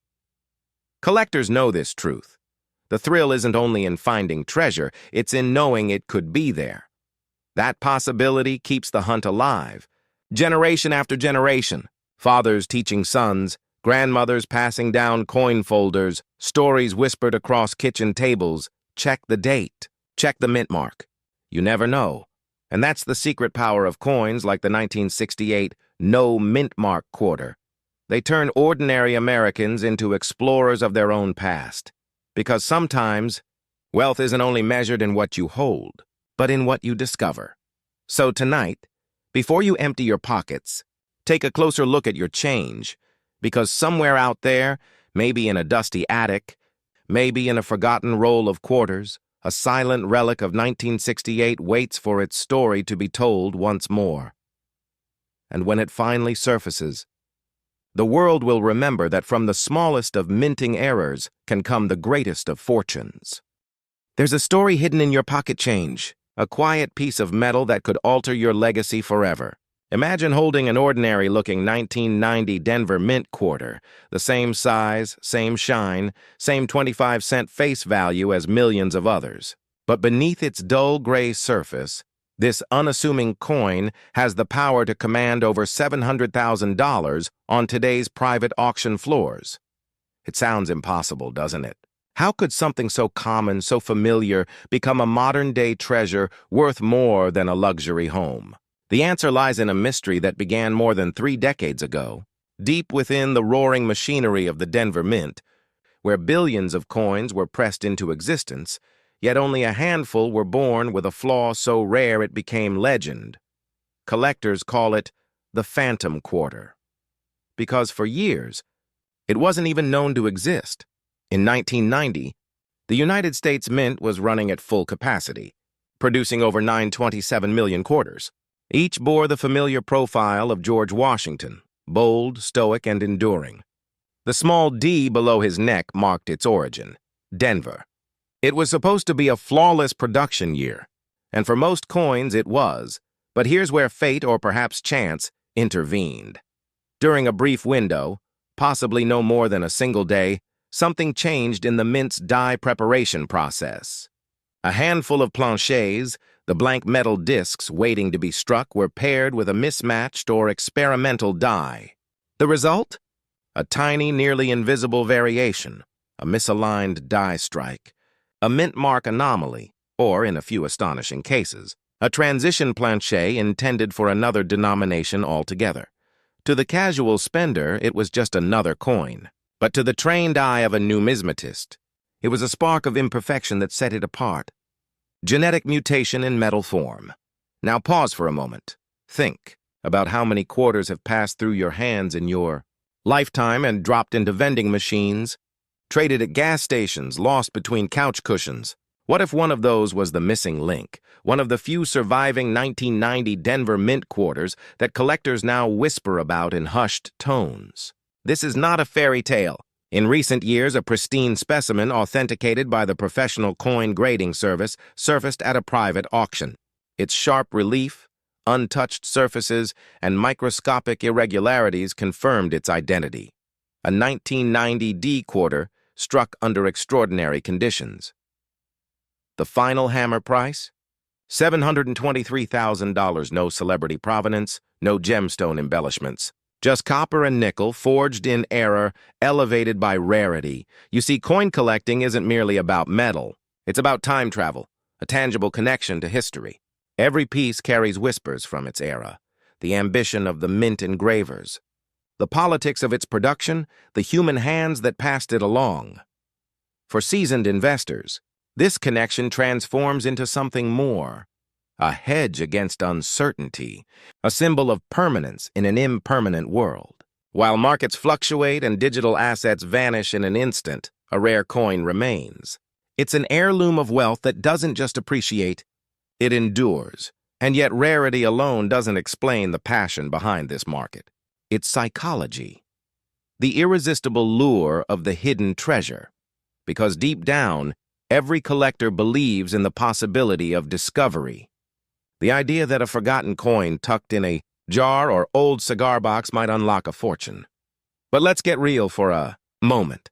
Collectors know this truth. The thrill isn't only in finding treasure, it's in knowing it could be there. That possibility keeps the hunt alive. Generation after generation, fathers teaching sons, grandmothers passing down coin folders, stories whispered across kitchen tables. Check the date. Check the mint mark. You never know. And that's the secret power of coins like the 1968 no mint mark quarter. They turn ordinary Americans into explorers of their own past. Because sometimes, wealth isn't only measured in what you hold, but in what you discover. So tonight, before you empty your pockets, take a closer look at your change, because somewhere out there, maybe in a dusty attic, maybe in a forgotten roll of quarters, a silent relic of 1968 waits for its story to be told once more. And when it finally surfaces, the world will remember that from the smallest of minting errors can come the greatest of fortunes. There's a story hidden in your pocket change, a quiet piece of metal that could alter your legacy forever. Imagine holding an ordinary-looking 1990 Denver Mint quarter, the same size, same shine, same 25-cent face value as millions of others. But beneath its dull gray surface, This unassuming coin has the power to command over $700,000 on today's private auction floors. It sounds impossible, doesn't it? How could something so common, so familiar, become a modern-day treasure worth more than a luxury home? The answer lies in a mystery that began more than 3 decades ago, deep within the roaring machinery of the Denver Mint, where billions of coins were pressed into existence, yet only a handful were born with a flaw so rare it became legend. Collectors call it the Phantom Quarter, because for years, it wasn't even known to exist. In 1990, the United States Mint was running at full capacity, producing over 927 million quarters. Each bore the familiar profile of George Washington, bold, stoic, and enduring. The small D below his neck marked its origin, Denver. It was supposed to be a flawless production year, and for most coins it was, but here's where fate or perhaps chance intervened. During a brief window, possibly no more than a single day, something changed in the Mint's die preparation process. A handful of planchets, the blank metal discs waiting to be struck, were paired with a mismatched or experimental die. The result? A tiny, nearly invisible variation, a misaligned die strike, a mint mark anomaly, or, in a few astonishing cases, a transition planchet intended for another denomination altogether. To the casual spender, it was just another coin. But to the trained eye of a numismatist, it was a spark of imperfection that set it apart. Genetic mutation in metal form. Now pause for a moment. Think about how many quarters have passed through your hands in your lifetime and dropped into vending machines, traded at gas stations, lost between couch cushions. What if one of those was the missing link, one of the few surviving 1990 Denver Mint quarters that collectors now whisper about in hushed tones? This is not a fairy tale. In recent years, a pristine specimen authenticated by the professional coin grading service surfaced at a private auction. Its sharp relief, untouched surfaces, and microscopic irregularities confirmed its identity. A 1990 D quarter struck under extraordinary conditions. The final hammer price? $723,000, no celebrity provenance, no gemstone embellishments. Just copper and nickel, forged in error, elevated by rarity. You see, coin collecting isn't merely about metal. It's about time travel, a tangible connection to history. Every piece carries whispers from its era, the ambition of the mint engravers, the politics of its production, the human hands that passed it along. For seasoned investors, this connection transforms into something more. A hedge against uncertainty, a symbol of permanence in an impermanent world. While markets fluctuate and digital assets vanish in an instant, a rare coin remains. It's an heirloom of wealth that doesn't just appreciate, it endures. And yet rarity alone doesn't explain the passion behind this market. It's psychology, the irresistible lure of the hidden treasure. Because deep down, every collector believes in the possibility of discovery. The idea that a forgotten coin tucked in a jar or old cigar box might unlock a fortune. But let's get real for a moment.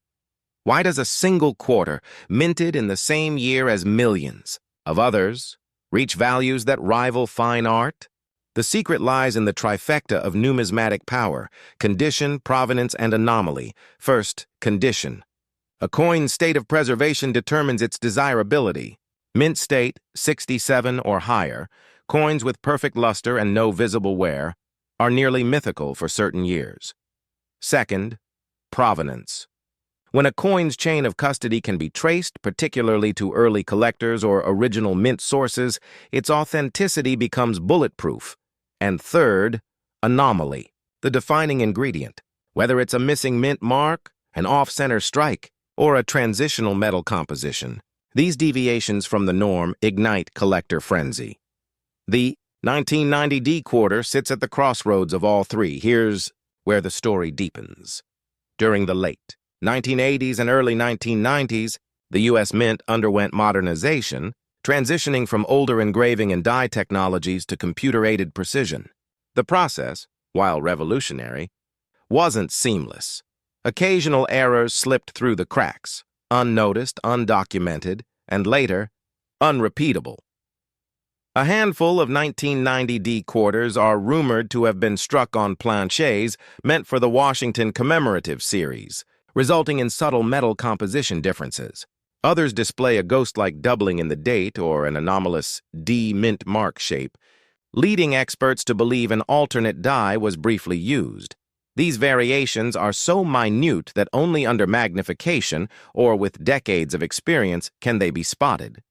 Why does a single quarter, minted in the same year as millions of others, reach values that rival fine art? The secret lies in the trifecta of numismatic power: condition, provenance, and anomaly. First, condition. A coin's state of preservation determines its desirability. Mint state, 67 or higher, coins with perfect luster and no visible wear, are nearly mythical for certain years. Second, provenance. When a coin's chain of custody can be traced, particularly to early collectors or original mint sources, its authenticity becomes bulletproof. And third, anomaly, the defining ingredient. Whether it's a missing mint mark, an off-center strike, or a transitional metal composition, these deviations from the norm ignite collector frenzy. The 1990 D quarter sits at the crossroads of all three. Here's where the story deepens. During the late 1980s and early 1990s, the U.S. Mint underwent modernization, transitioning from older engraving and die technologies to computer-aided precision. The process, while revolutionary, wasn't seamless. Occasional errors slipped through the cracks, unnoticed, undocumented, and later, unrepeatable. A handful of 1990 D quarters are rumored to have been struck on planchets meant for the Washington commemorative series, resulting in subtle metal composition differences. Others display a ghost-like doubling in the date or an anomalous D mint mark shape, leading experts to believe an alternate die was briefly used. These variations are so minute that only under magnification or with decades of experience can they be spotted.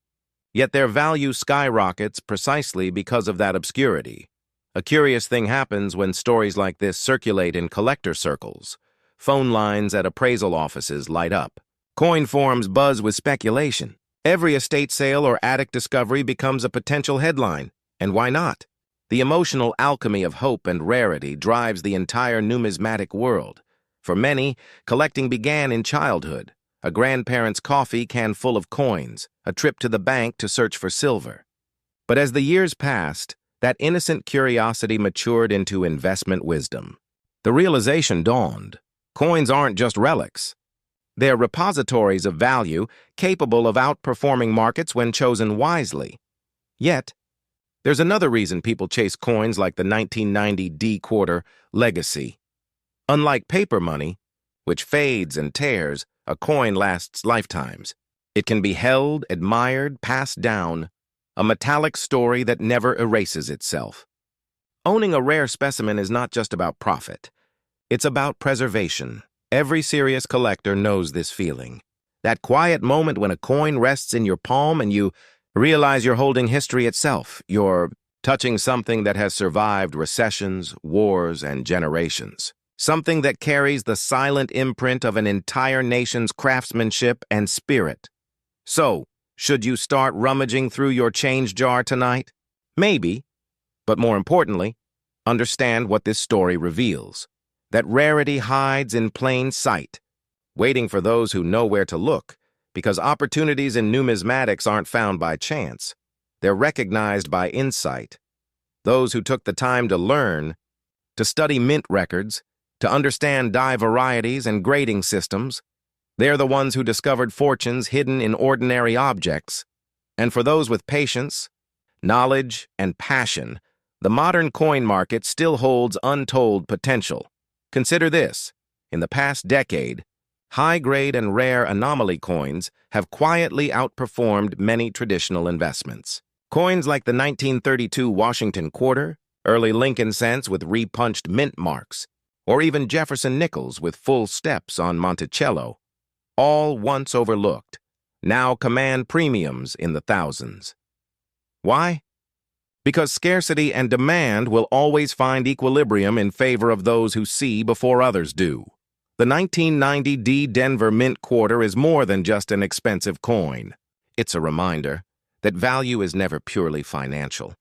Yet their value skyrockets precisely because of that obscurity. A curious thing happens when stories like this circulate in collector circles. Phone lines at appraisal offices light up. Coin forums buzz with speculation. Every estate sale or attic discovery becomes a potential headline. And why not? The emotional alchemy of hope and rarity drives the entire numismatic world. For many, collecting began in childhood. A grandparent's coffee can full of coins, a trip to the bank to search for silver. But as the years passed, that innocent curiosity matured into investment wisdom. The realization dawned. Coins aren't just relics. They're repositories of value capable of outperforming markets when chosen wisely. Yet, there's another reason people chase coins like the 1990 D quarter legacy. Unlike paper money, which fades and tears, a coin lasts lifetimes. It can be held, admired, passed down, a metallic story that never erases itself. Owning a rare specimen is not just about profit. It's about preservation. Every serious collector knows this feeling. That quiet moment when a coin rests in your palm and you realize you're holding history itself. You're touching something that has survived recessions, wars, and generations. Something that carries the silent imprint of an entire nation's craftsmanship and spirit. So, should you start rummaging through your change jar tonight? Maybe, but more importantly, understand what this story reveals. That rarity hides in plain sight, waiting for those who know where to look, because opportunities in numismatics aren't found by chance. They're recognized by insight. Those who took the time to learn, to study mint records, to understand die varieties and grading systems, they're the ones who discovered fortunes hidden in ordinary objects. And for those with patience, knowledge, and passion, the modern coin market still holds untold potential. Consider this. In the past decade, high-grade and rare anomaly coins have quietly outperformed many traditional investments. Coins like the 1932 Washington quarter, early Lincoln cents with repunched mint marks, or even Jefferson nickels with full steps on Monticello, all once overlooked, now command premiums in the thousands. Why? Because scarcity and demand will always find equilibrium in favor of those who see before others do. The 1990 D Denver Mint Quarter is more than just an expensive coin. It's a reminder that value is never purely financial.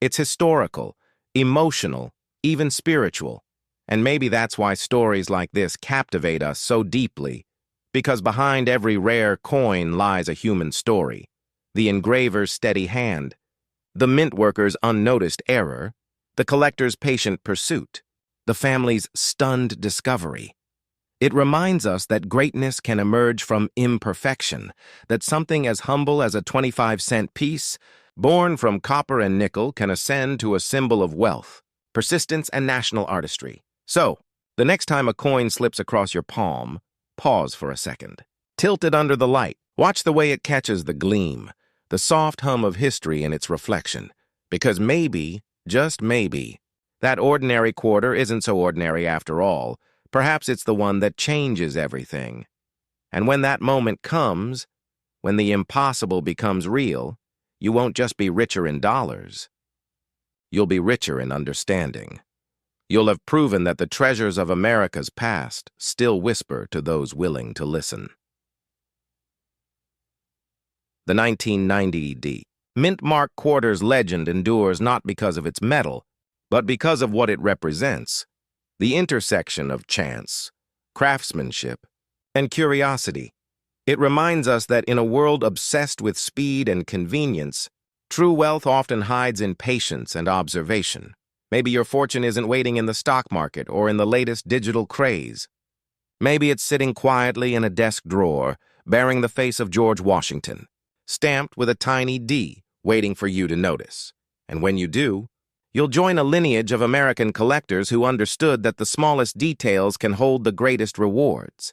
It's historical, emotional, even spiritual. And maybe that's why stories like this captivate us so deeply, because behind every rare coin lies a human story. The engraver's steady hand, the mint worker's unnoticed error, the collector's patient pursuit, the family's stunned discovery. It reminds us that greatness can emerge from imperfection, that something as humble as a 25-cent piece, born from copper and nickel, can ascend to a symbol of wealth, persistence, and national artistry. So, the next time a coin slips across your palm, pause for a second. Tilt it under the light. Watch the way it catches the gleam, the soft hum of history in its reflection. Because maybe, just maybe, that ordinary quarter isn't so ordinary after all. Perhaps it's the one that changes everything. And when that moment comes, when the impossible becomes real, you won't just be richer in dollars. You'll be richer in understanding. You'll have proven that the treasures of America's past still whisper to those willing to listen. The 1990 D Mint Mark Quarter's legend endures not because of its metal, but because of what it represents. The intersection of chance, craftsmanship, and curiosity. It reminds us that in a world obsessed with speed and convenience, true wealth often hides in patience and observation. Maybe your fortune isn't waiting in the stock market or in the latest digital craze. Maybe it's sitting quietly in a desk drawer, bearing the face of George Washington, stamped with a tiny D, waiting for you to notice. And when you do, you'll join a lineage of American collectors who understood that the smallest details can hold the greatest rewards.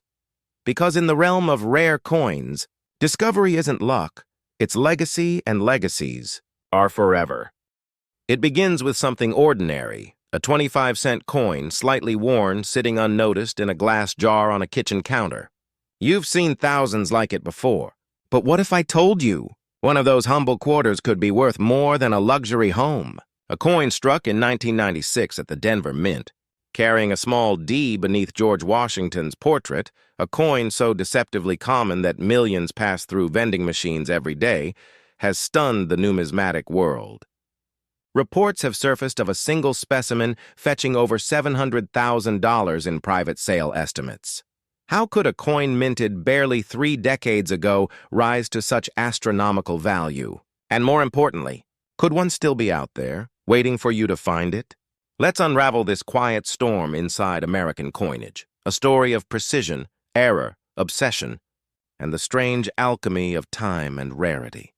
Because in the realm of rare coins, discovery isn't luck, it's legacy, and legacies are forever. It begins with something ordinary, a 25-cent coin, slightly worn, sitting unnoticed in a glass jar on a kitchen counter. You've seen thousands like it before, but what if I told you one of those humble quarters could be worth more than a luxury home? A coin struck in 1996 at the Denver Mint, carrying a small D beneath George Washington's portrait, a coin so deceptively common that millions pass through vending machines every day, has stunned the numismatic world. Reports have surfaced of a single specimen fetching over $700,000 in private sale estimates. How could a coin minted barely 3 decades ago rise to such astronomical value? And more importantly, could one still be out there, waiting for you to find it? Let's unravel this quiet storm inside American coinage, a story of precision, error, obsession, and the strange alchemy of time and rarity.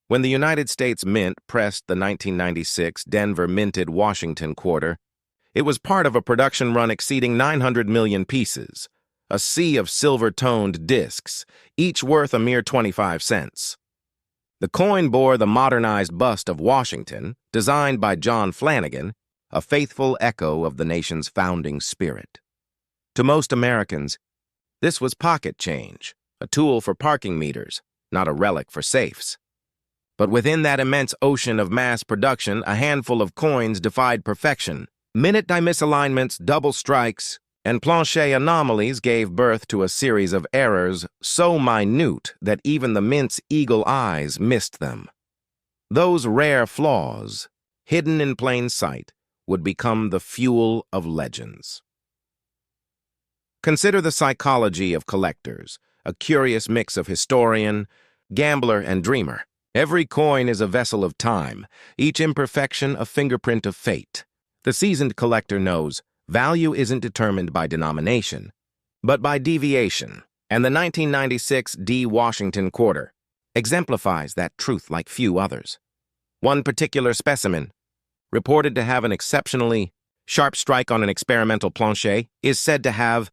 When the United States Mint pressed the 1996 Denver minted Washington quarter, it was part of a production run exceeding 900 million pieces, a sea of silver-toned discs, each worth a mere 25 cents. The coin bore the modernized bust of Washington, designed by John Flanagan, a faithful echo of the nation's founding spirit. To most Americans, this was pocket change, a tool for parking meters, not a relic for safes. But within that immense ocean of mass production, a handful of coins defied perfection. Minute misalignments, double strikes, and plancher anomalies gave birth to a series of errors so minute that even the Mint's eagle eyes missed them. Those rare flaws, hidden in plain sight, would become the fuel of legends. Consider the psychology of collectors, a curious mix of historian, gambler, and dreamer. Every coin is a vessel of time, each imperfection a fingerprint of fate. The seasoned collector knows value isn't determined by denomination, but by deviation, and the 1996 D Washington quarter exemplifies that truth like few others. One particular specimen, reported to have an exceptionally sharp strike on an experimental plancher, is said to have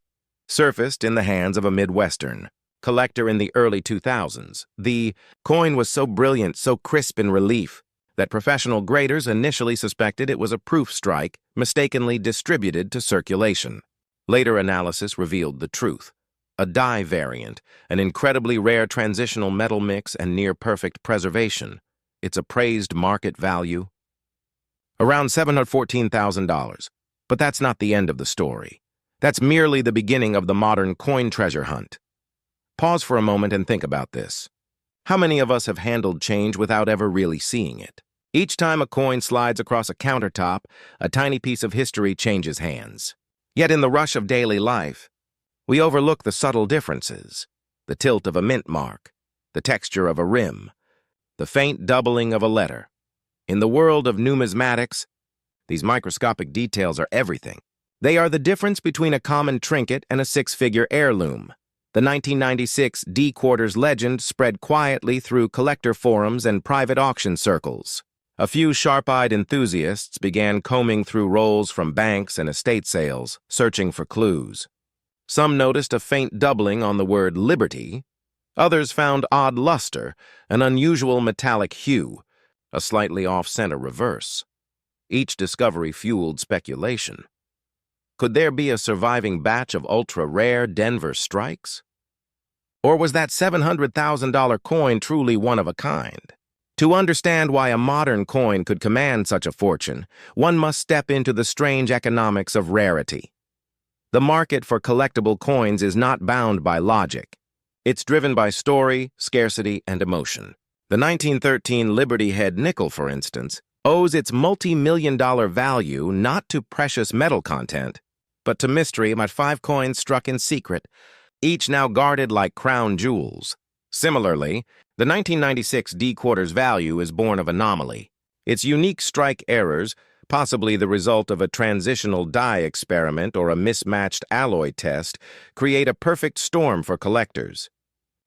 surfaced in the hands of a Midwestern collector in the early 2000s. The coin was so brilliant, so crisp in relief, that professional graders initially suspected it was a proof strike mistakenly distributed to circulation. Later analysis revealed the truth. A die variant, an incredibly rare transitional metal mix and near-perfect preservation. Its appraised market value? Around $714,000. But that's not the end of the story. That's merely the beginning of the modern coin treasure hunt. Pause for a moment and think about this. How many of us have handled change without ever really seeing it? Each time a coin slides across a countertop, a tiny piece of history changes hands. Yet in the rush of daily life, we overlook the subtle differences, the tilt of a mint mark, the texture of a rim, the faint doubling of a letter. In the world of numismatics, these microscopic details are everything. They are the difference between a common trinket and a 6-figure heirloom. The 1996 D quarters legend spread quietly through collector forums and private auction circles. A few sharp-eyed enthusiasts began combing through rolls from banks and estate sales, searching for clues. Some noticed a faint doubling on the word liberty. Others found odd luster, an unusual metallic hue, a slightly off-center reverse. Each discovery fueled speculation. Could there be a surviving batch of ultra-rare Denver strikes? Or was that $700,000 coin truly one of a kind? To understand why a modern coin could command such a fortune, one must step into the strange economics of rarity. The market for collectible coins is not bound by logic. It's driven by story, scarcity, and emotion. The 1913 Liberty Head nickel, for instance, owes its multi-million-dollar value not to precious metal content, but to mystery about 5 coins struck in secret, each now guarded like crown jewels. Similarly, the 1996 D quarters value is born of anomaly. Its unique strike errors, possibly the result of a transitional die experiment or a mismatched alloy test, create a perfect storm for collectors.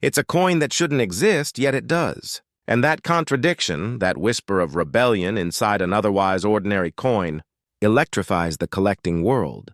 It's a coin that shouldn't exist, yet it does. And that contradiction, that whisper of rebellion inside an otherwise ordinary coin, electrifies the collecting world.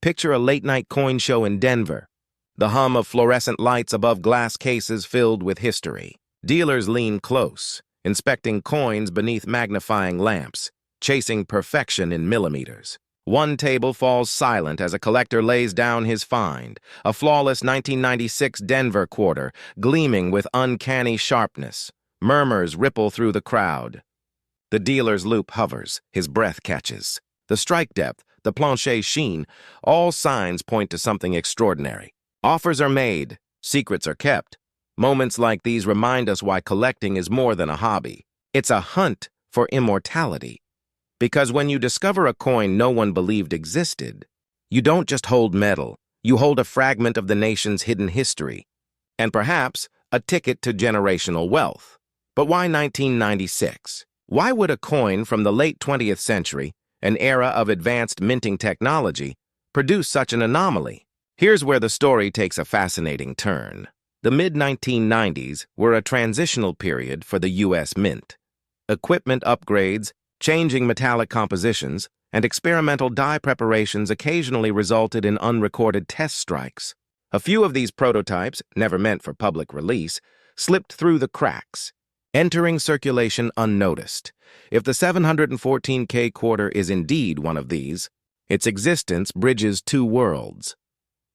Picture a late-night coin show in Denver, the hum of fluorescent lights above glass cases filled with history. Dealers lean close, inspecting coins beneath magnifying lamps, chasing perfection in millimeters. One table falls silent as a collector lays down his find, a flawless 1996 Denver quarter, gleaming with uncanny sharpness. Murmurs ripple through the crowd. The dealer's loop hovers, his breath catches. The strike depth, the plancher sheen, all signs point to something extraordinary. Offers are made, secrets are kept. Moments like these remind us why collecting is more than a hobby. It's a hunt for immortality. Because when you discover a coin no one believed existed, you don't just hold metal, you hold a fragment of the nation's hidden history, and perhaps a ticket to generational wealth. But why 1996? Why would a coin from the late 20th century, an era of advanced minting technology, produce such an anomaly? Here's where the story takes a fascinating turn. The mid-1990s were a transitional period for the U.S. Mint. Equipment upgrades, changing metallic compositions, and experimental die preparations occasionally resulted in unrecorded test strikes. A few of these prototypes, never meant for public release, slipped through the cracks, entering circulation unnoticed. If the 714K quarter is indeed one of these, its existence bridges two worlds: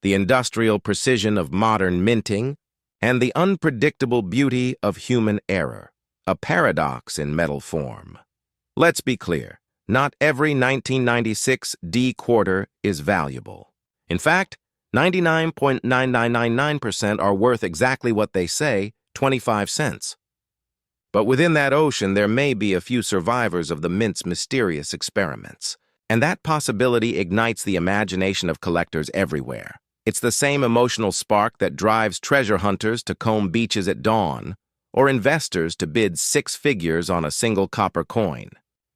the industrial precision of modern minting and the unpredictable beauty of human error, a paradox in metal form. Let's be clear, not every 1996 D quarter is valuable. In fact, 99.9999% are worth exactly what they say, 25 cents. But within that ocean, there may be a few survivors of the Mint's mysterious experiments. And that possibility ignites the imagination of collectors everywhere. It's the same emotional spark that drives treasure hunters to comb beaches at dawn, or investors to bid six figures on a single copper coin.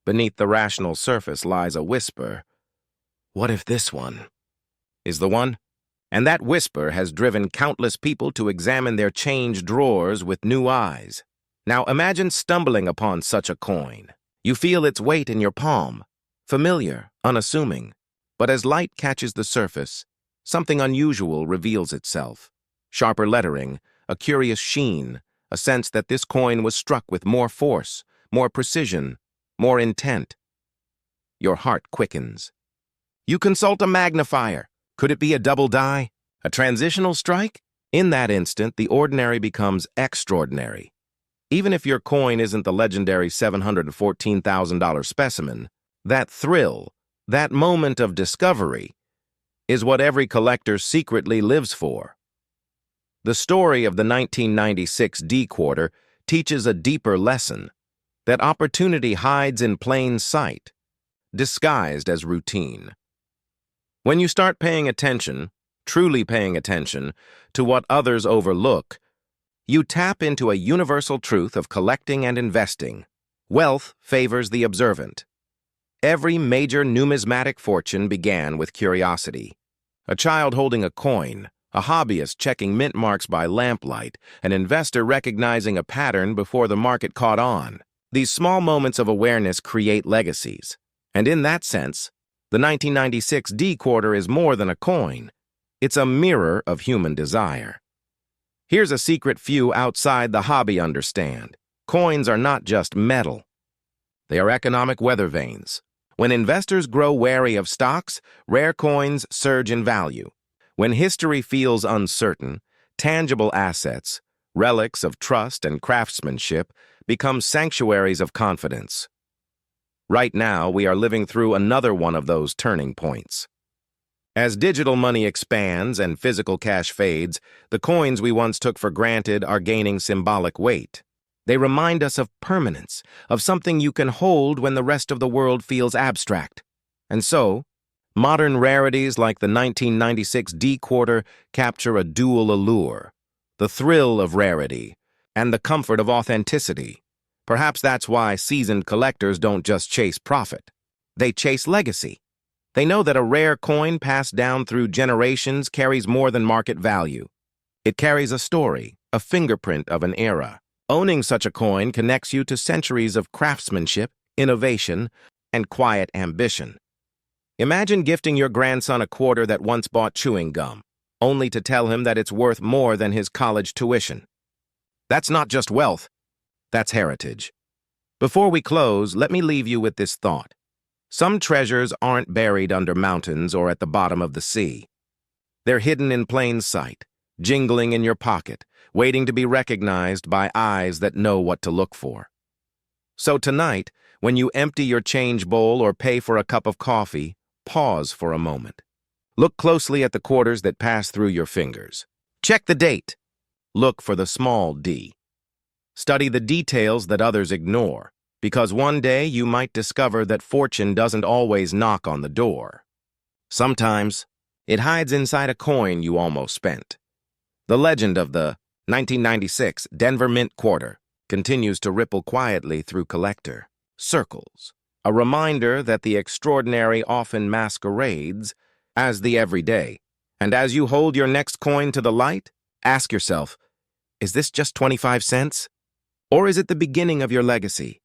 Beneath the rational surface lies a whisper. What if this one is the one? And that whisper has driven countless people to examine their change drawers with new eyes. Now imagine stumbling upon such a coin. You feel its weight in your palm, familiar, unassuming. But as light catches the surface, something unusual reveals itself. Sharper lettering, a curious sheen, a sense that this coin was struck with more force, more precision, more intent. Your heart quickens. You consult a magnifier. Could it be a double die? A transitional strike? In that instant, the ordinary becomes extraordinary. Even if your coin isn't the legendary $714,000 specimen, that thrill, that moment of discovery, is what every collector secretly lives for. The story of the 1996 D quarter teaches a deeper lesson, that opportunity hides in plain sight, disguised as routine. When you start paying attention, truly paying attention, to what others overlook, you tap into a universal truth of collecting and investing. Wealth favors the observant. Every major numismatic fortune began with curiosity. A child holding a coin, a hobbyist checking mint marks by lamplight, an investor recognizing a pattern before the market caught on. These small moments of awareness create legacies. And in that sense, the 1996 D quarter is more than a coin. It's a mirror of human desire. Here's a secret few outside the hobby understand. Coins are not just metal. They are economic weather vanes. When investors grow wary of stocks, rare coins surge in value. When history feels uncertain, tangible assets, relics of trust and craftsmanship, become sanctuaries of confidence. Right now, we are living through another one of those turning points. As digital money expands and physical cash fades, the coins we once took for granted are gaining symbolic weight. They remind us of permanence, of something you can hold when the rest of the world feels abstract. And so, modern rarities like the 1996 D quarter capture a dual allure, the thrill of rarity and the comfort of authenticity. Perhaps that's why seasoned collectors don't just chase profit. They chase legacy. They know that a rare coin passed down through generations carries more than market value. It carries a story, a fingerprint of an era. Owning such a coin connects you to centuries of craftsmanship, innovation, and quiet ambition. Imagine gifting your grandson a quarter that once bought chewing gum, only to tell him that it's worth more than his college tuition. That's not just wealth, that's heritage. Before we close, let me leave you with this thought. Some treasures aren't buried under mountains or at the bottom of the sea. They're hidden in plain sight, jingling in your pocket, waiting to be recognized by eyes that know what to look for. So tonight, when you empty your change bowl or pay for a cup of coffee, pause for a moment. Look closely at the quarters that pass through your fingers. Check the date. Look for the small d. Study the details that others ignore, because one day you might discover that fortune doesn't always knock on the door. Sometimes, it hides inside a coin you almost spent. The legend of the 1996 Denver Mint Quarter continues to ripple quietly through collector circles, a reminder that the extraordinary often masquerades as the everyday. And as you hold your next coin to the light, ask yourself, is this just 25 cents? Or is it the beginning of your legacy?